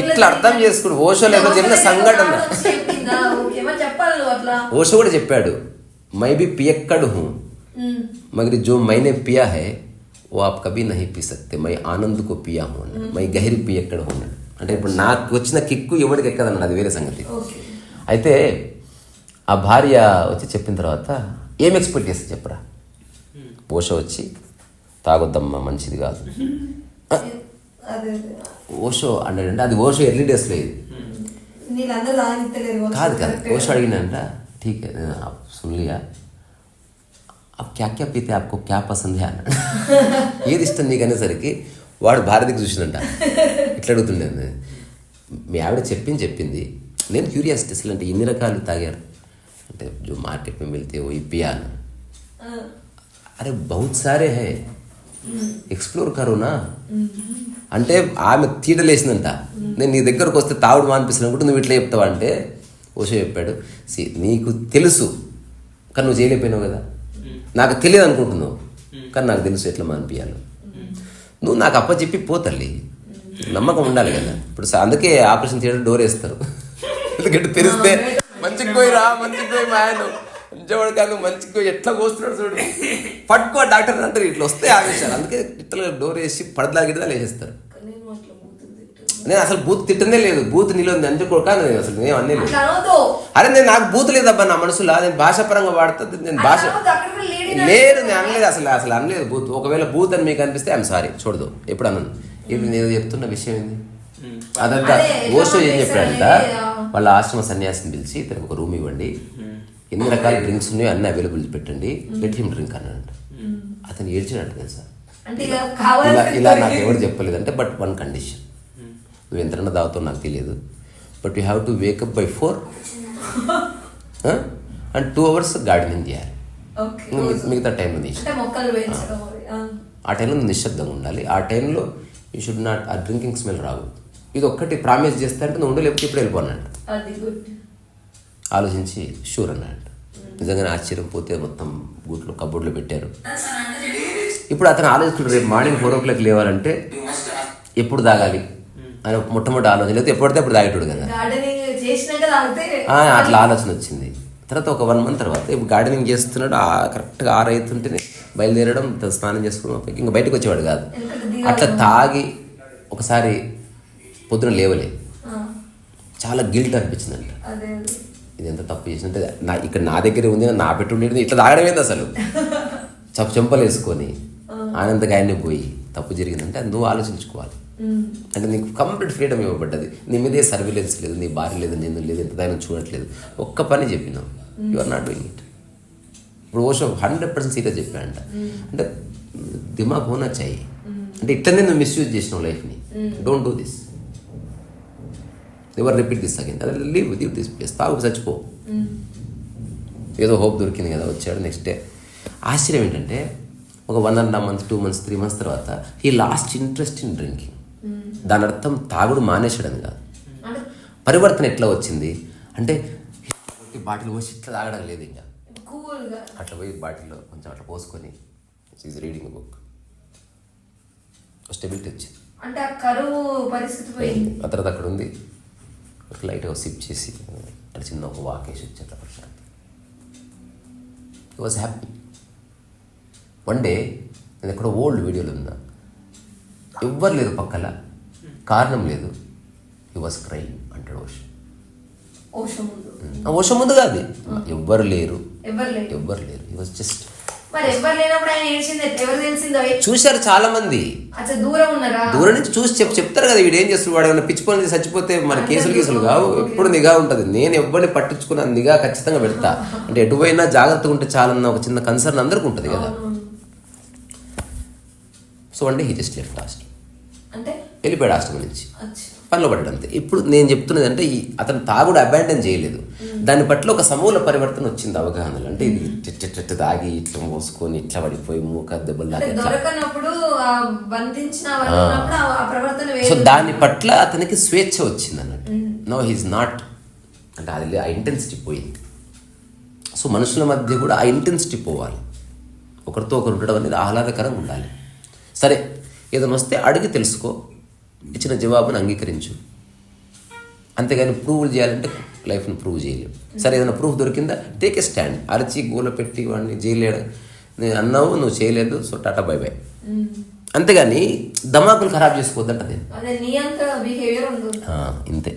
ఇట్లా అర్థం చేసుకుడు. ఓషో లైఫ్లో జరిగిన సంఘటన. ఓషో కూడా చెప్పాడు, మై బి పియక్కడు హూ మగర్ జో మైనే పియా హై वो आप कभी नहीं पी सकते, मैं आनंद को पिया हूँ అన్నాడు. मैं गहरी पिయక్కడు అన్నాడు. అంటే ఇప్పుడు నాకు వచ్చిన కిక్కు ఎవరికి ఎక్కదన్నాడు, అది వేరే సంగతి. అయితే ఆ భార్య వచ్చి చెప్పిన తర్వాత ఏం ఎక్స్పెక్ట్ చేస్తే చెప్పరా, ఓషో వచ్చి తాగొద్దమ్మా మంచిది కాదు ఓషో అన్నాడంటే, అది ఓషో ఎర్లీ డేస్లో ఇది కాదు కాదు. ఓషో అడిగినంట, ఠీక్ హై आप सुन लिया, अब क्या क्या पीते आपको क्या पसंद है అన్నాడు. ఏది ఇష్టం నీకు అనేసరికి వాడు భారతికి చూసినంట, ఇట్లా అడుగుతుండే. మీ ఆవిడ చెప్పింది, నేను క్యూరియాసిటీ అసలు అంటే ఎన్ని రకాలు తాగారు అంటే, జో మార్కెట్ में मिलते वो पिया ना, అరే బహుత్ సారే హై ఎక్స్ప్లోర్ కరో నా అంటే ఆమె తీటలేసిందంట. నేను నీ దగ్గరకు వస్తే తాగుడు మానిపిస్తున్నప్పుడు నువ్వు ఇట్లా చెప్తావా అంటే, ఓషో చెప్పాడు, నీకు తెలుసు కానీ నువ్వు చేయలేకపోయినావు కదా, నాకు తెలియదు అనుకుంటున్నావు కానీ నాకు తెలుసు ఎట్లా మానిపించాలి. నువ్వు నాకు అప్పచెప్పి పోతల్లి, నమ్మకం ఉండాలి కదా. ఇప్పుడు అందుకే ఆపరేషన్ థియేటర్ డోర్ వేస్తారు, ఎందుకంటే తెలిస్తే మంచికి పోయి రా, మంచికి పోయి మా ఆయన మంచివాడు కాదు, మంచికి పోయి ఎట్లా కోస్తున్నాడు చూడు, పట్టుకో డాక్టర్ అంటారు, ఇట్లా వస్తే ఆవేశాలు. అందుకే ఇట్లా డోర్ వేసి పడదలా గిడదా వేసేస్తారు. నేను అసలు బూత్ తిట్టనే లేదు, బూత్ నీలో నంచుకోక నేను అసలు నేను అన్నీ లేదు. అరే నేను నాకు బూత్ లేదబ్బా నా మనసులో, నేను భాషాపరంగా వాడుతా, నేను భాష లేదు, నేను అనలేదు అసలు అనలేదు బూత్. ఒకవేళ బూత్ అని మీకు అనిపిస్తే ఐఎమ్ సారీ, చూడదు ఎప్పుడు అన్నాను. ఇప్పుడు నేను చెప్తున్న విషయం ఏంది, అదంతా ఓషో ఏం చెప్పాడంట, వాళ్ళ ఆశ్రమ సన్యాసిని పిలిచి ఇతనికి ఒక రూమ్ ఇవ్వండి, ఎన్ని రకాల డ్రింక్స్ ఉన్నాయో అన్ని అవైలబుల్ పెట్టండి, లెట్ హిమ్ డ్రింక్ అన్నాడంట. అతను ఏడ్చినట్టు తెలుసా, ఇలా నాకు ఎవరు చెప్పలేదంటే, బట్ వన్ కండిషన్, నువ్వు ఎంతైనా తాగుతావు నాకు తెలియదు, but you have to wake up by 4 and 2 hours gardening చేయాలి. మిగతా టైంలో ఆ టైంలో నువ్వు నిశ్శబ్దంగా ఉండాలి. ఆ టైంలో యూ షుడ్ నాట్, ఆ డ్రింకింగ్ స్మెల్ రాకూడదు. ఇది ఒక్కటి ప్రామిస్ చేస్తే అంటే నువ్వు ఉండలేకపోతే ఇప్పుడు వెళ్ళిపోన్నాడు. ఆలోచించి షూర్ అన్నాడు. నిజంగానే ఆశ్చర్యం, పోతే మొత్తం గూట్లో కబోర్డ్లో పెట్టారు. ఇప్పుడు అతను ఆలోచించుకుంటాడు, రేపు మార్నింగ్ 4 o'clock లేవాలంటే ఎప్పుడు తాగాలి అని మొట్టమొదటి ఆలోచన, లేకపోతే ఎప్పుడైతే అప్పుడు తాగేటాడు కదా, అట్లా ఆలోచన వచ్చింది. తర్వాత ఒక 1 month తర్వాత ఇప్పుడు గార్డెనింగ్ చేస్తున్నాడు, కరెక్ట్గా 6 అవుతుంటేనే బయలుదేరడం, స్నానం చేసుకోవడం, ఇంకా బయటకు వచ్చేవాడు కాదు. అట్లా తాగి ఒకసారి పొద్దున లేవలే, చాలా గిల్ట్ అనిపించిందంట. ఇది ఎంత తప్పు చేసినంటే, ఇక్కడ నా దగ్గరే ఉంది, నా పెట్టుండేది, ఇట్లా తాగడమేంది అసలు, చెంపలు వేసుకొని ఆనందగా ఆయన్ని పోయి తప్పు జరిగిందంటే అది నువ్వు ఆలోచించుకోవాలి. అంటే నీకు కంప్లీట్ ఫ్రీడమ్ ఇవ్వబడ్డది, నీ మీదే సర్వేలెన్స్ లేదు, నీ భార్య లేదు, నేను లేదు, ఎంత దాన్ని చూడట్లేదు, ఒక్క పని చెప్పినావు, you are not doing it. ఇప్పుడు ఓషో 100% సీరియస్ చెప్పాడంట. అంటే దిమాగ్ హోనా చాయి, అంటే ఇట్లనే నువ్వు మిస్యూజ్ చేసినావు లైఫ్ని, don't do this, ever repeat this again, అదే లీవ్ దిస్ ప్లేస్, తాగు చచ్చిపో. ఏదో హోప్ దొరికింది కదా, వచ్చాడు. నెక్స్ట్ డే ఆశ్చర్యం ఏంటంటే, ఒక 1.5 months 2 months 3 months తర్వాత he lost interest in drinking. దాని అర్థం తాగుడు మానేసాడని కాదు. పరివర్తన ఎట్లా వచ్చింది అంటే, బాటిల్ పోసి ఇట్లా తాగడం లేదు, ఇంకా అట్లా పోయి బాటిల్లో కొంచెం అట్లా పోసుకొని ఈజ్ రీడింగ్ బుక్, స్టెబిలిటీ వచ్చింది. అంటే ఆ కరువు పరిస్థితి పోయింది. ఆ తర్వాత అక్కడ ఉంది, ఒక లైట్గా సిప్ చేసి అట్లా చిన్న ఒక వాక్ వేసి వచ్చి అట్లా Prashanti, he was happy. One day నేను ఎక్కడో ఓల్డ్ వీడియోలో ఉన్నా, ఎవ్వరు లేరు పక్కల, కారణం లేదు, హీ వాజ్ క్రైమ్ అంటాడు ఓషో ముందు కాదు, ఎవ్వరు లేరు, హీ వాజ్ జస్ట్. చూశారు చాలా మంది, దూరం నుంచి చూసి చెప్తారు కదా, వీడు ఏం చేస్తారు, వాడు ఏమైనా పిచ్చి పనులు చచ్చిపోతే మన కేసులు కావు, ఎప్పుడు నిఘా ఉంటుంది. నేను ఎవరిని పట్టించుకున్న నిఘా ఖచ్చితంగా పెడతా, అంటే ఎటుపోయినా జాగ్రత్తగా ఉంటే చాలన్న ఒక చిన్న కన్సర్న్ అందరికి ఉంటుంది కదా. సో అంటే హీ జస్ట్ లెఫ్ట్ హాస్టల్, వెళ్ళిపోయాడు హాస్టల్ నుంచి, పనిలో పడ్డాడు అంతే. ఇప్పుడు నేను చెప్తున్నది అంటే అతను తాగుడు అబాండన్ చేయలేదు, దాని పట్ల ఒక సమూల పరివర్తన వచ్చింది అవగాహనలు. అంటే ఇది చెట్టు తాగి ఇట్లా మోసుకొని ఇట్లా పడిపోయి మూక దెబ్బలు దాకా, సో దాని పట్ల అతనికి స్వేచ్ఛ వచ్చింది అన్నట్టు. నో హీస్ నాట్, అంటే అది ఆ ఇంటెన్సిటీ పోయింది. సో మనుషుల మధ్య కూడా ఆ ఇంటెన్సిటీ పోవాలి, ఒకరితో ఒకరు ఉండడం అనేది ఆహ్లాదకరంగా ఉండాలి. సరే ఏదైనా వస్తే అడిగి తెలుసుకో, ఇచ్చిన జవాబును అంగీకరించు, అంతేగాని ప్రూవ్ చేయాలంటే లైఫ్ని ప్రూవ్ చేయలేవు. సరే ఏదైనా ప్రూఫ్ దొరికిందా, టేక్ ఏ స్టాండ్. అరచి గోల పెట్టి వాడిని జైలు నేను అన్నావు, నువ్వు చేయలేదు, సో టాటా బై బై. అంతేగాని దమాకులు ఖరాబ్ చేసుకోవద్దంట నేను. ఇంతే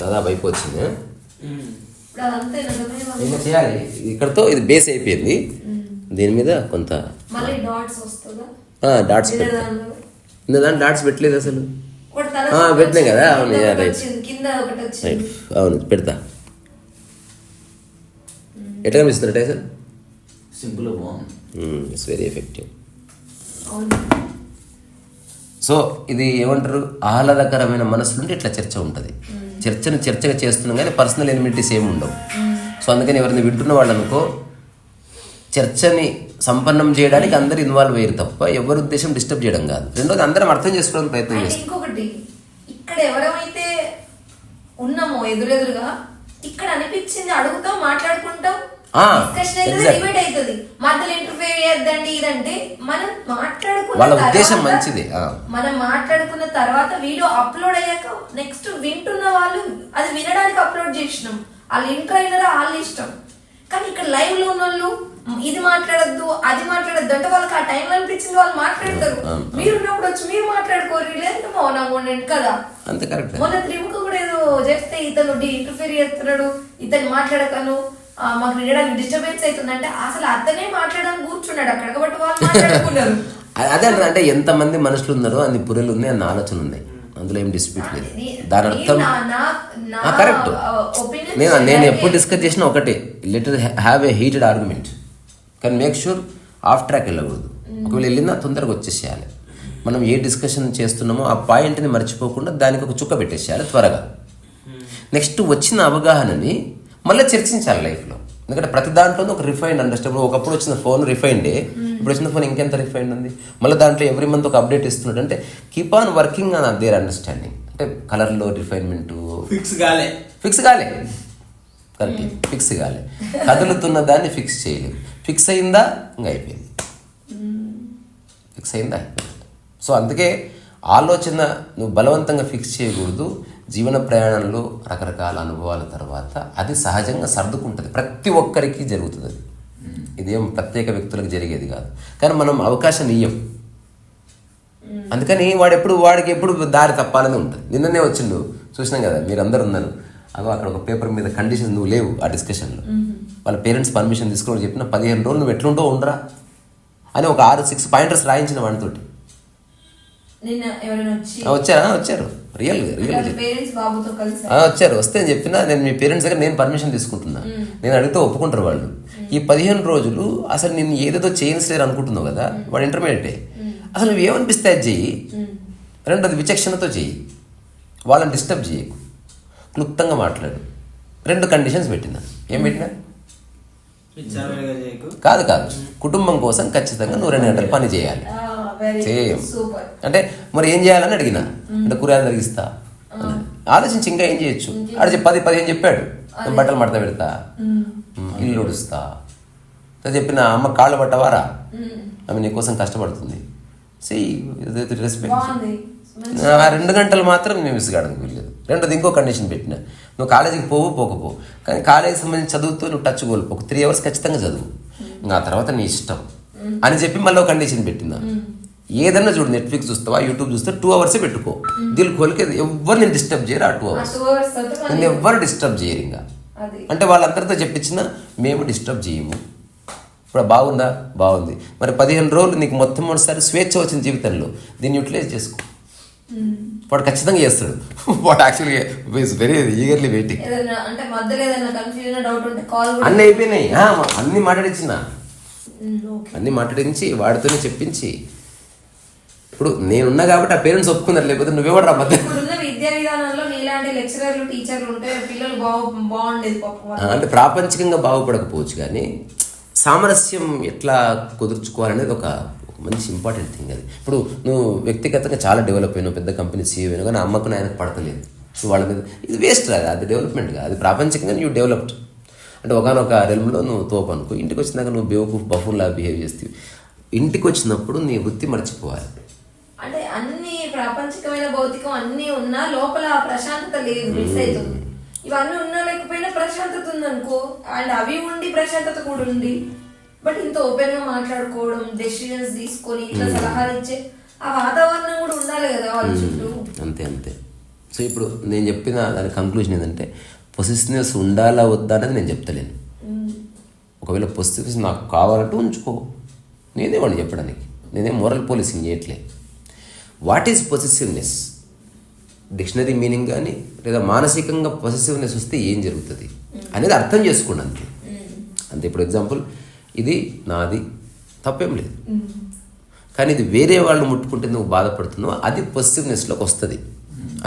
దాదాపు అయిపోవచ్చింది. ఇంకా చేయాలి, ఇక్కడతో ఇది బేస్ అయిపోయింది. దీని మీద కొంత డాట్స్ దాని డాట్స్ పెట్టలేదు అసలు, పెట్టినా కదా. అవును రైట్, అవును పెడతా. ఎట్లా కనిపిస్తుంది అసలు, simple, it's very effective. So ఇది ఏమంటారు, ఆహ్లాదకరమైన మనసు నుండి ఇట్లా చర్చ ఉంటుంది. చర్చగా చేస్తున్నాం కానీ పర్సనల్ ఎలిమిటీస్ ఏమి ఉండవు. సో అందుకని ఎవరిని వింటున్న వాళ్ళు అనుకో, చర్చని సంపన్నం చేయడానికి అందరు ఇన్వాల్వ్ అయ్యారు తప్ప ఎవరి ఉద్దేశం డిస్టర్బ్ చేయడం కాదు. రెండోది అందరం అర్థం చేసుకోవడానికి ప్రయత్నం చేస్తాం. ఇంకొకటి, ఇక్కడ ఎవరైతే ఉన్నామో ఎదురెదురుగా, ఇక్కడ అనిపించింది అడుగుతాం, మాట్లాడుకుంటాం, డిబేట్ అవుతుంది, మధ్యలో ఇంటర్ఫియర్ చేయొద్దండి. ఇదంటే మనం వాళ్ళ ఉద్దేశం మంచిది. మనం మాట్లాడుకున్న తర్వాత వీడియో అప్లోడ్ అయ్యాక నెక్స్ట్ వింటున్న వాళ్ళు అది వినడానికి అప్లోడ్ చేసినాం, వాళ్ళు ఇంటర్ అయినారా వాళ్ళ ఇష్టం. కానీ ఇక్కడ లైవ్ లో ఉన్న వాళ్ళు ఇది మాట్లాడద్దు అది మాట్లాడద్దు అంటే వాళ్ళకి ఆ టైంలో అనిపించింది వాళ్ళు మాట్లాడతారు. మీరు ఉన్నప్పుడు వచ్చి మీరు మాట్లాడుకోరు, లేదంటే మౌనంగా ఉండండి కదా. మొన్న త్రిముఖ కూడా ఏదో చేస్తే ఇతను ఇంటర్ఫియర్ చేస్తున్నాడు, ఇతను మాట్లాడకను మాకు వినడానికి డిస్టర్బెన్స్ అవుతుందంటే అసలు అతనే మాట్లాడడానికి కూర్చున్నాడు అక్కడ, కాబట్టి వాళ్ళు మాట్లాడుకున్నారు. అదే అంటే ఎంతమంది మనుషులు ఉన్నారో అన్ని పుర్రెలు ఉన్నాయి, అన్న ఆలోచన ఉన్నాయి, అందులో ఏం డిస్ప్యూట్ లేదు. దాని అర్థం కరెక్ట్. నేను ఎప్పుడు డిస్కస్ చేసినా ఒకటే, let have a heated argument, కానీ మేక్ షూర్ ఆఫ్ ట్రాక్ వెళ్ళకూడదు. ఒకవేళ వెళ్ళినా తొందరగా వచ్చేసేయాలి. మనం ఏ డిస్కషన్ చేస్తున్నామో ఆ పాయింట్ని మర్చిపోకుండా దానికి ఒక చుక్క పెట్టేసేయాలి త్వరగా. నెక్స్ట్ వచ్చిన అవగాహనని మళ్ళీ చర్చించాలి లైఫ్లో. ఎందుకంటే ప్రతి దాంట్లోనూ ఒక రిఫైన్డ్ అండర్స్టాండింగ్. ఒకప్పుడు వచ్చిన ఫోన్ రిఫైన్డే, ఇప్పుడు వచ్చిన ఫోన్ ఇంకెంత రిఫైన్డ్ ఉంది. మళ్ళీ దాంట్లో ఎవ్రీ మంత్ ఒక అప్డేట్ ఇస్తున్నాడు. అంటే keep on working on their understanding. అంటే కలర్లో రిఫైన్మెంట్ ఫిక్స్ కాలే కరెక్ట్, ఫిక్స్ కాలే. కదులుతున్న దాన్ని ఫిక్స్ చేయలేదు. ఫిక్స్ అయిందా ఇంకా అయిపోయింది, ఫిక్స్ అయిందా అయిపోయింది. సో అందుకే ఆలోచన నువ్వు బలవంతంగా ఫిక్స్ చేయకూడదు. జీవన ప్రయాణంలో రకరకాల అనుభవాల తర్వాత అది సహజంగా సర్దుకుంటుంది. ప్రతి ఒక్కరికి జరుగుతుంది అది, ఇదేం ప్రత్యేక వ్యక్తులకు జరిగేది కాదు. కానీ మనం అవకాశం ఇయ్యం. అందుకని వాడికి ఎప్పుడు దారి తప్పాలని ఉంటుంది. నిన్ననే వచ్చిండు, చూసినాం కదా, మీరందరూ ఉన్నారు. అక్కడ ఒక పేపర్ మీద కండిషన్స్, నువ్వు లేవు ఆ డిస్కషన్లో. వాళ్ళ పేరెంట్స్ పర్మిషన్ తీసుకుని చెప్పిన 15 రోజులు నువ్వు ఎట్లుంటో ఉండరా అని ఒక 6 పాయింటర్స్ రాయించిన వాడితోటి. వచ్చారు రియల్గా వచ్చారు. వస్తే అని చెప్పినా, నేను మీ పేరెంట్స్ దగ్గర నేను పర్మిషన్ తీసుకుంటున్నా, నేను అడిగితే ఒప్పుకుంటారు వాళ్ళు. ఈ 15 రోజులు అసలు నేను ఏదేదో చేయనిసలేరు అనుకుంటున్నావు కదా, వాడు ఇంటర్మీడియటే. అసలు నువ్వు ఏమనిపిస్తే అది చెయ్యి. రెండోది విచక్షణతో చెయ్యి, వాళ్ళని డిస్టర్బ్ చేయకు, క్లుప్తంగా మాట్లాడు. 2 కండిషన్స్ పెట్టినా. ఏం పెట్టినా? కాదు కుటుంబం కోసం ఖచ్చితంగా నువ్వు 2 గంటలు పని చేయాలి. అంటే మరి ఏం చేయాలని అడిగినా, అంటే కూరగాయలు తరిగిస్తా ఆలోచించి ఇంకా ఏం చేయొచ్చు. అడిగి 10-15 చెప్పాడు. నేను బట్టలు మడత పెడతా, ఇల్లు ఉడుస్తా. చెప్పిన అమ్మ కాళ్ళు పట్టవారా, ఆమె నీకోసం కష్టపడుతుంది, రెస్పెక్ట్. 2 గంటలు మాత్రం నేను విసిగాడకు వెళ్ళలేదు. రెండోది ఇంకో కండిషన్ పెట్టిన, నువ్వు కాలేజీకి పోకపో, కానీ కాలేజీకి సంబంధించి చదువుతూ నువ్వు టచ్ కోల్పోకు. 3 hours ఖచ్చితంగా చదువు, ఇంకా ఆ తర్వాత నీ ఇష్టం. అని చెప్పి మళ్ళీ ఒక కండిషన్ పెట్టిందా. ఏదన్నా చూడు, నెట్ఫ్లిక్స్ చూస్తావా, యూట్యూబ్ చూస్తే 2 hours పెట్టుకో. దీనికి కోలికే ఎవరు నేను డిస్టర్బ్ చేయరు. ఆ 2 hours నేను ఎవ్వరు డిస్టర్బ్ చేయరు. ఇంకా అంటే వాళ్ళందరితో చెప్పించిన మేము డిస్టర్బ్ చేయము. ఇప్పుడు బాగుందా, బాగుంది. మరి 15 రోజులు నీకు మొట్టమొదటిసారి స్వేచ్ఛ వచ్చిన జీవితంలో దీన్ని యూటిలైజ్ చేసుకో. వాడు ఖచ్చితంగా చేస్తాడు. వాడు యాక్చువల్గా వెరీ ఈగర్లీ వెయిటింగ్. అన్నీ అయిపోయినాయి, అన్నీ మాట్లాడించి వాడితోనే చెప్పించి. ఇప్పుడు నేనున్నా కాబట్టి ఆ పేరెంట్స్ ఒప్పుకున్నారు, లేకపోతే నువ్వెవడు రా మధ్య. విద్యా విధానంలో నీలాంటి లెక్చరర్లు టీచర్లు ఉంటే పిల్లలు బాగుండేది. అంటే ప్రాపంచికంగా బాగుపడకపోవచ్చు, కానీ సామరస్యం ఎట్లా కుదుర్చుకోవాలనేది ఒక మంచి ఇంపార్టెంట్ థింగ్. అది ఇప్పుడు నువ్వు వ్యక్తిగతంగా చాలా డెవలప్ అయినావు, పెద్ద కంపెనీ సీఈఓ అయినా, కానీ అమ్మకు నాయనకు పడతలేదు వాళ్ళ మీద. ఇది వేస్ట్ రాదు, అది డెవలప్మెంట్ కాదు. అది ప్రాపంచికంగా నువ్వు డెవలప్డ్ అంటే ఒకనొక రెల్మ్లో నువ్వు తోపు అనుకో. ఇంటికి వచ్చినాక నువ్వు బేవకూఫ్ బఫూన్లా బిహేవ్ చేస్తావు. ఇంటికి వచ్చినప్పుడు నీ వృత్తి మర్చిపోవాలి. అంటే అన్ని ప్రాపంచికమైన భౌతికం అన్ని ఉన్నా లోపల ప్రశాంతత లేదు, మిస్ అవుతుంది. ఇవన్నీ ఉన్నా లేకపోయినా ప్రశాంతత ఉందనుకో, అండ్ అవి ఉండి ప్రశాంతత కూడా ఉంది. బట్ ఇంత ఓపెన్ గా మాట్లాడుకోవడం, డెసిషన్స్ తీసుకొని ఇట్లా సలహాలు ఇచ్చే ఆ వాతావరణం కూడా ఉండాలి కదా వాళ్ళ చుట్టూ. అంతే. సో ఇప్పుడు నేను చెప్పిన దాని కంక్లూజన్ ఏంటంటే, పొసిసివ్నెస్ ఉండాలా వద్దా అనేది నేను చెప్తలేను. ఒకవేళ పొసిసివ్నెస్ నాకు కావాలంటే ఉంచుకో, నేనే వాడిని చెప్పడానికి. నేనే మోరల్ పోలీసింగ్ చేయట్లే. What is possessiveness dictionary meaning కానీ, లేదా మానసికంగా పొసిసివ్నెస్ వస్తే ఏం జరుగుతుంది అనేది అర్థం చేసుకోండి. అంతే. ఇప్పుడు ఎగ్జాంపుల్, ఇది నాది, తప్పేం లేదు. కానీ ఇది వేరే వాళ్ళు ముట్టుకుంటే నువ్వు బాధపడుతున్నావు, అది పొసిసివ్నెస్లోకి వస్తుంది.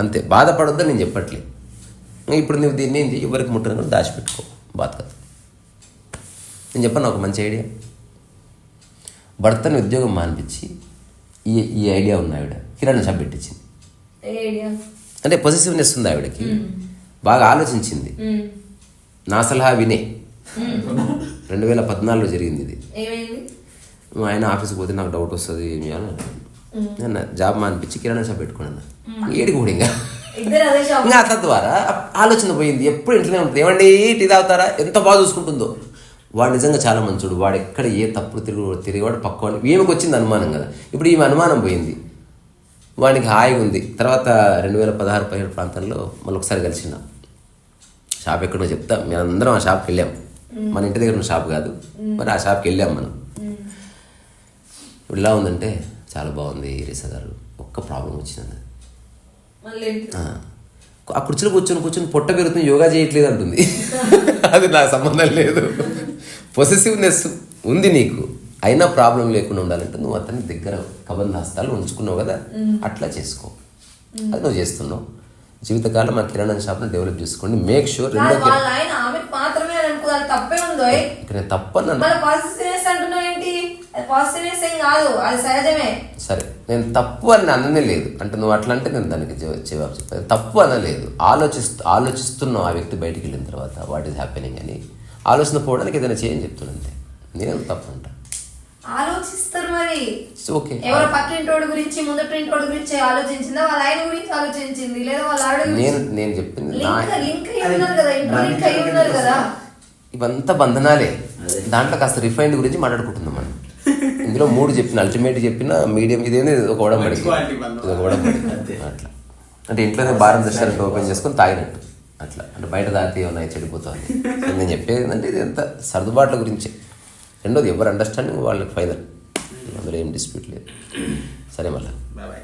అంతే. బాధపడొద్దని నేను చెప్పట్లేదు. ఇప్పుడు నువ్వు దీన్ని ఏంటి, ఎవరికి ముట్టను దాచిపెట్టుకో, బాధ కదా. నేను చెప్పాను ఒక మంచి ఐడియా. భర్తని ఉద్యోగం మానిపించి ఈ ఐడియా ఉన్న ఆవిడ కిరాణా షాప్ పెట్టించింది. అంటే పొసిసివ్నెస్ ఉంది ఆవిడకి, బాగా ఆలోచించింది. నా సలహా వినే 2014లో జరిగింది ఇది. ఆయన ఆఫీస్కి పోతే నాకు డౌట్ వస్తుంది, ఏం చేయాలి నేను జాబ్ మానిపించి కిరాణా షాప్ పెట్టుకున్నాను. ఏడికి కూడా ఇంకా అట్లా ద్వారా ఆలోచన పోయింది. ఎప్పుడు ఇంట్లోనే ఉంటుంది. ఏమండి టీ తాగుతారా, ఎంత బాగా చూసుకుంటుందో. వాడు నిజంగా చాలా మంచోడు. వాడు ఎక్కడ ఏ తప్పుడు తిరిగేవాడు పక్కవాడు. ఈమెకు వచ్చింది అనుమానం కదా, ఇప్పుడు ఈమె అనుమానం పోయింది. వాడికి హాయిగా ఉంది. తర్వాత 2016-17 ప్రాంతంలో మళ్ళీ ఒకసారి కలిసిన షాప్ ఎక్కడో చెప్తా. మేమందరం ఆ షాప్కి వెళ్ళాం. మన ఇంటి దగ్గర ఉన్న షాప్ కాదు, మరి ఆ షాప్కి వెళ్ళాం మనం. ఇప్పుడు ఇలా ఉందంటే చాలా బాగుంది రీసా గారు, ఒక్క ప్రాబ్లం వచ్చింది. ఆ కుర్చీలో కూర్చొని పొట్ట పెరుగుతుంది, యోగా చేయట్లేదు అంటుంది. అది నాకు సంబంధం లేదు. పొసెసివ్నెస్ ఉంది నీకు, అయినా ప్రాబ్లం లేకుండా ఉండాలంటే నువ్వు అతని దగ్గర కబంధ హస్తాలు ఉంచుకున్నావు కదా, అట్లా చేసుకో. అది నువ్వు చేస్తున్నావు. జీవితకాలం ఆ కిరాణా షాప్ని డెవలప్ చేసుకోండి. మేక్ షూర్ ఇక్కడ తప్పన్నాను. సరే, నేను తప్పు అని అననే లేదు. అంటే నువ్వు అట్లా అంటే నేను దానికి జవాబు చెప్పాను. తప్పు అనలేదు. ఆలోచిస్తున్నావు ఆ వ్యక్తి బయటికి వెళ్ళిన తర్వాత వాట్ ఈస్ హ్యాపెనింగ్ అని. ఆలోచన పోవడానికి ఏదైనా చేయని చెప్తున్నాను అంతే. నేను తప్పు అంటా. ఆలోచిస్తారు మరి. ఓకే, ఎవరో పక్కింటోడి గురించి ముందటింటోడి గురించి ఆలోచించిందా, వాళ్ళ ఆయన గురించి ఆలోచించింది, లేదా వాళ్ళ ఆవిడ గురించి. నేను చెప్పింది కదా, ఇవంతా బంధనాలే. దాంట్లో కాస్త రిఫైన్డ్ గురించి మాట్లాడుకుంటున్నాం మనం. ఇందులో 3 చెప్పిన, అల్టిమేట్ చెప్పిన, మీడియం, ఇదేంది ఒక వడంబడి, ఇది ఒక వడంబడి. అట్లా అంటే ఇంట్లోనే బార్ రెస్టారెంట్ ఓపెన్ చేసుకొని తాగినట్టు అట్లా. అంటే బయట తాగితే ఏమన్నా చెడిపోతుంది. నేను చెప్పేది ఏంటంటే ఇది ఎంత సర్దుబాట్ల గురించి. రెండోది ఎవరు అండర్స్టాండింగ్ వాళ్ళకి ఫైనల్, అందులో ఏం డిస్ప్యూట్ లేదు. సరే మళ్ళీ బాయ్.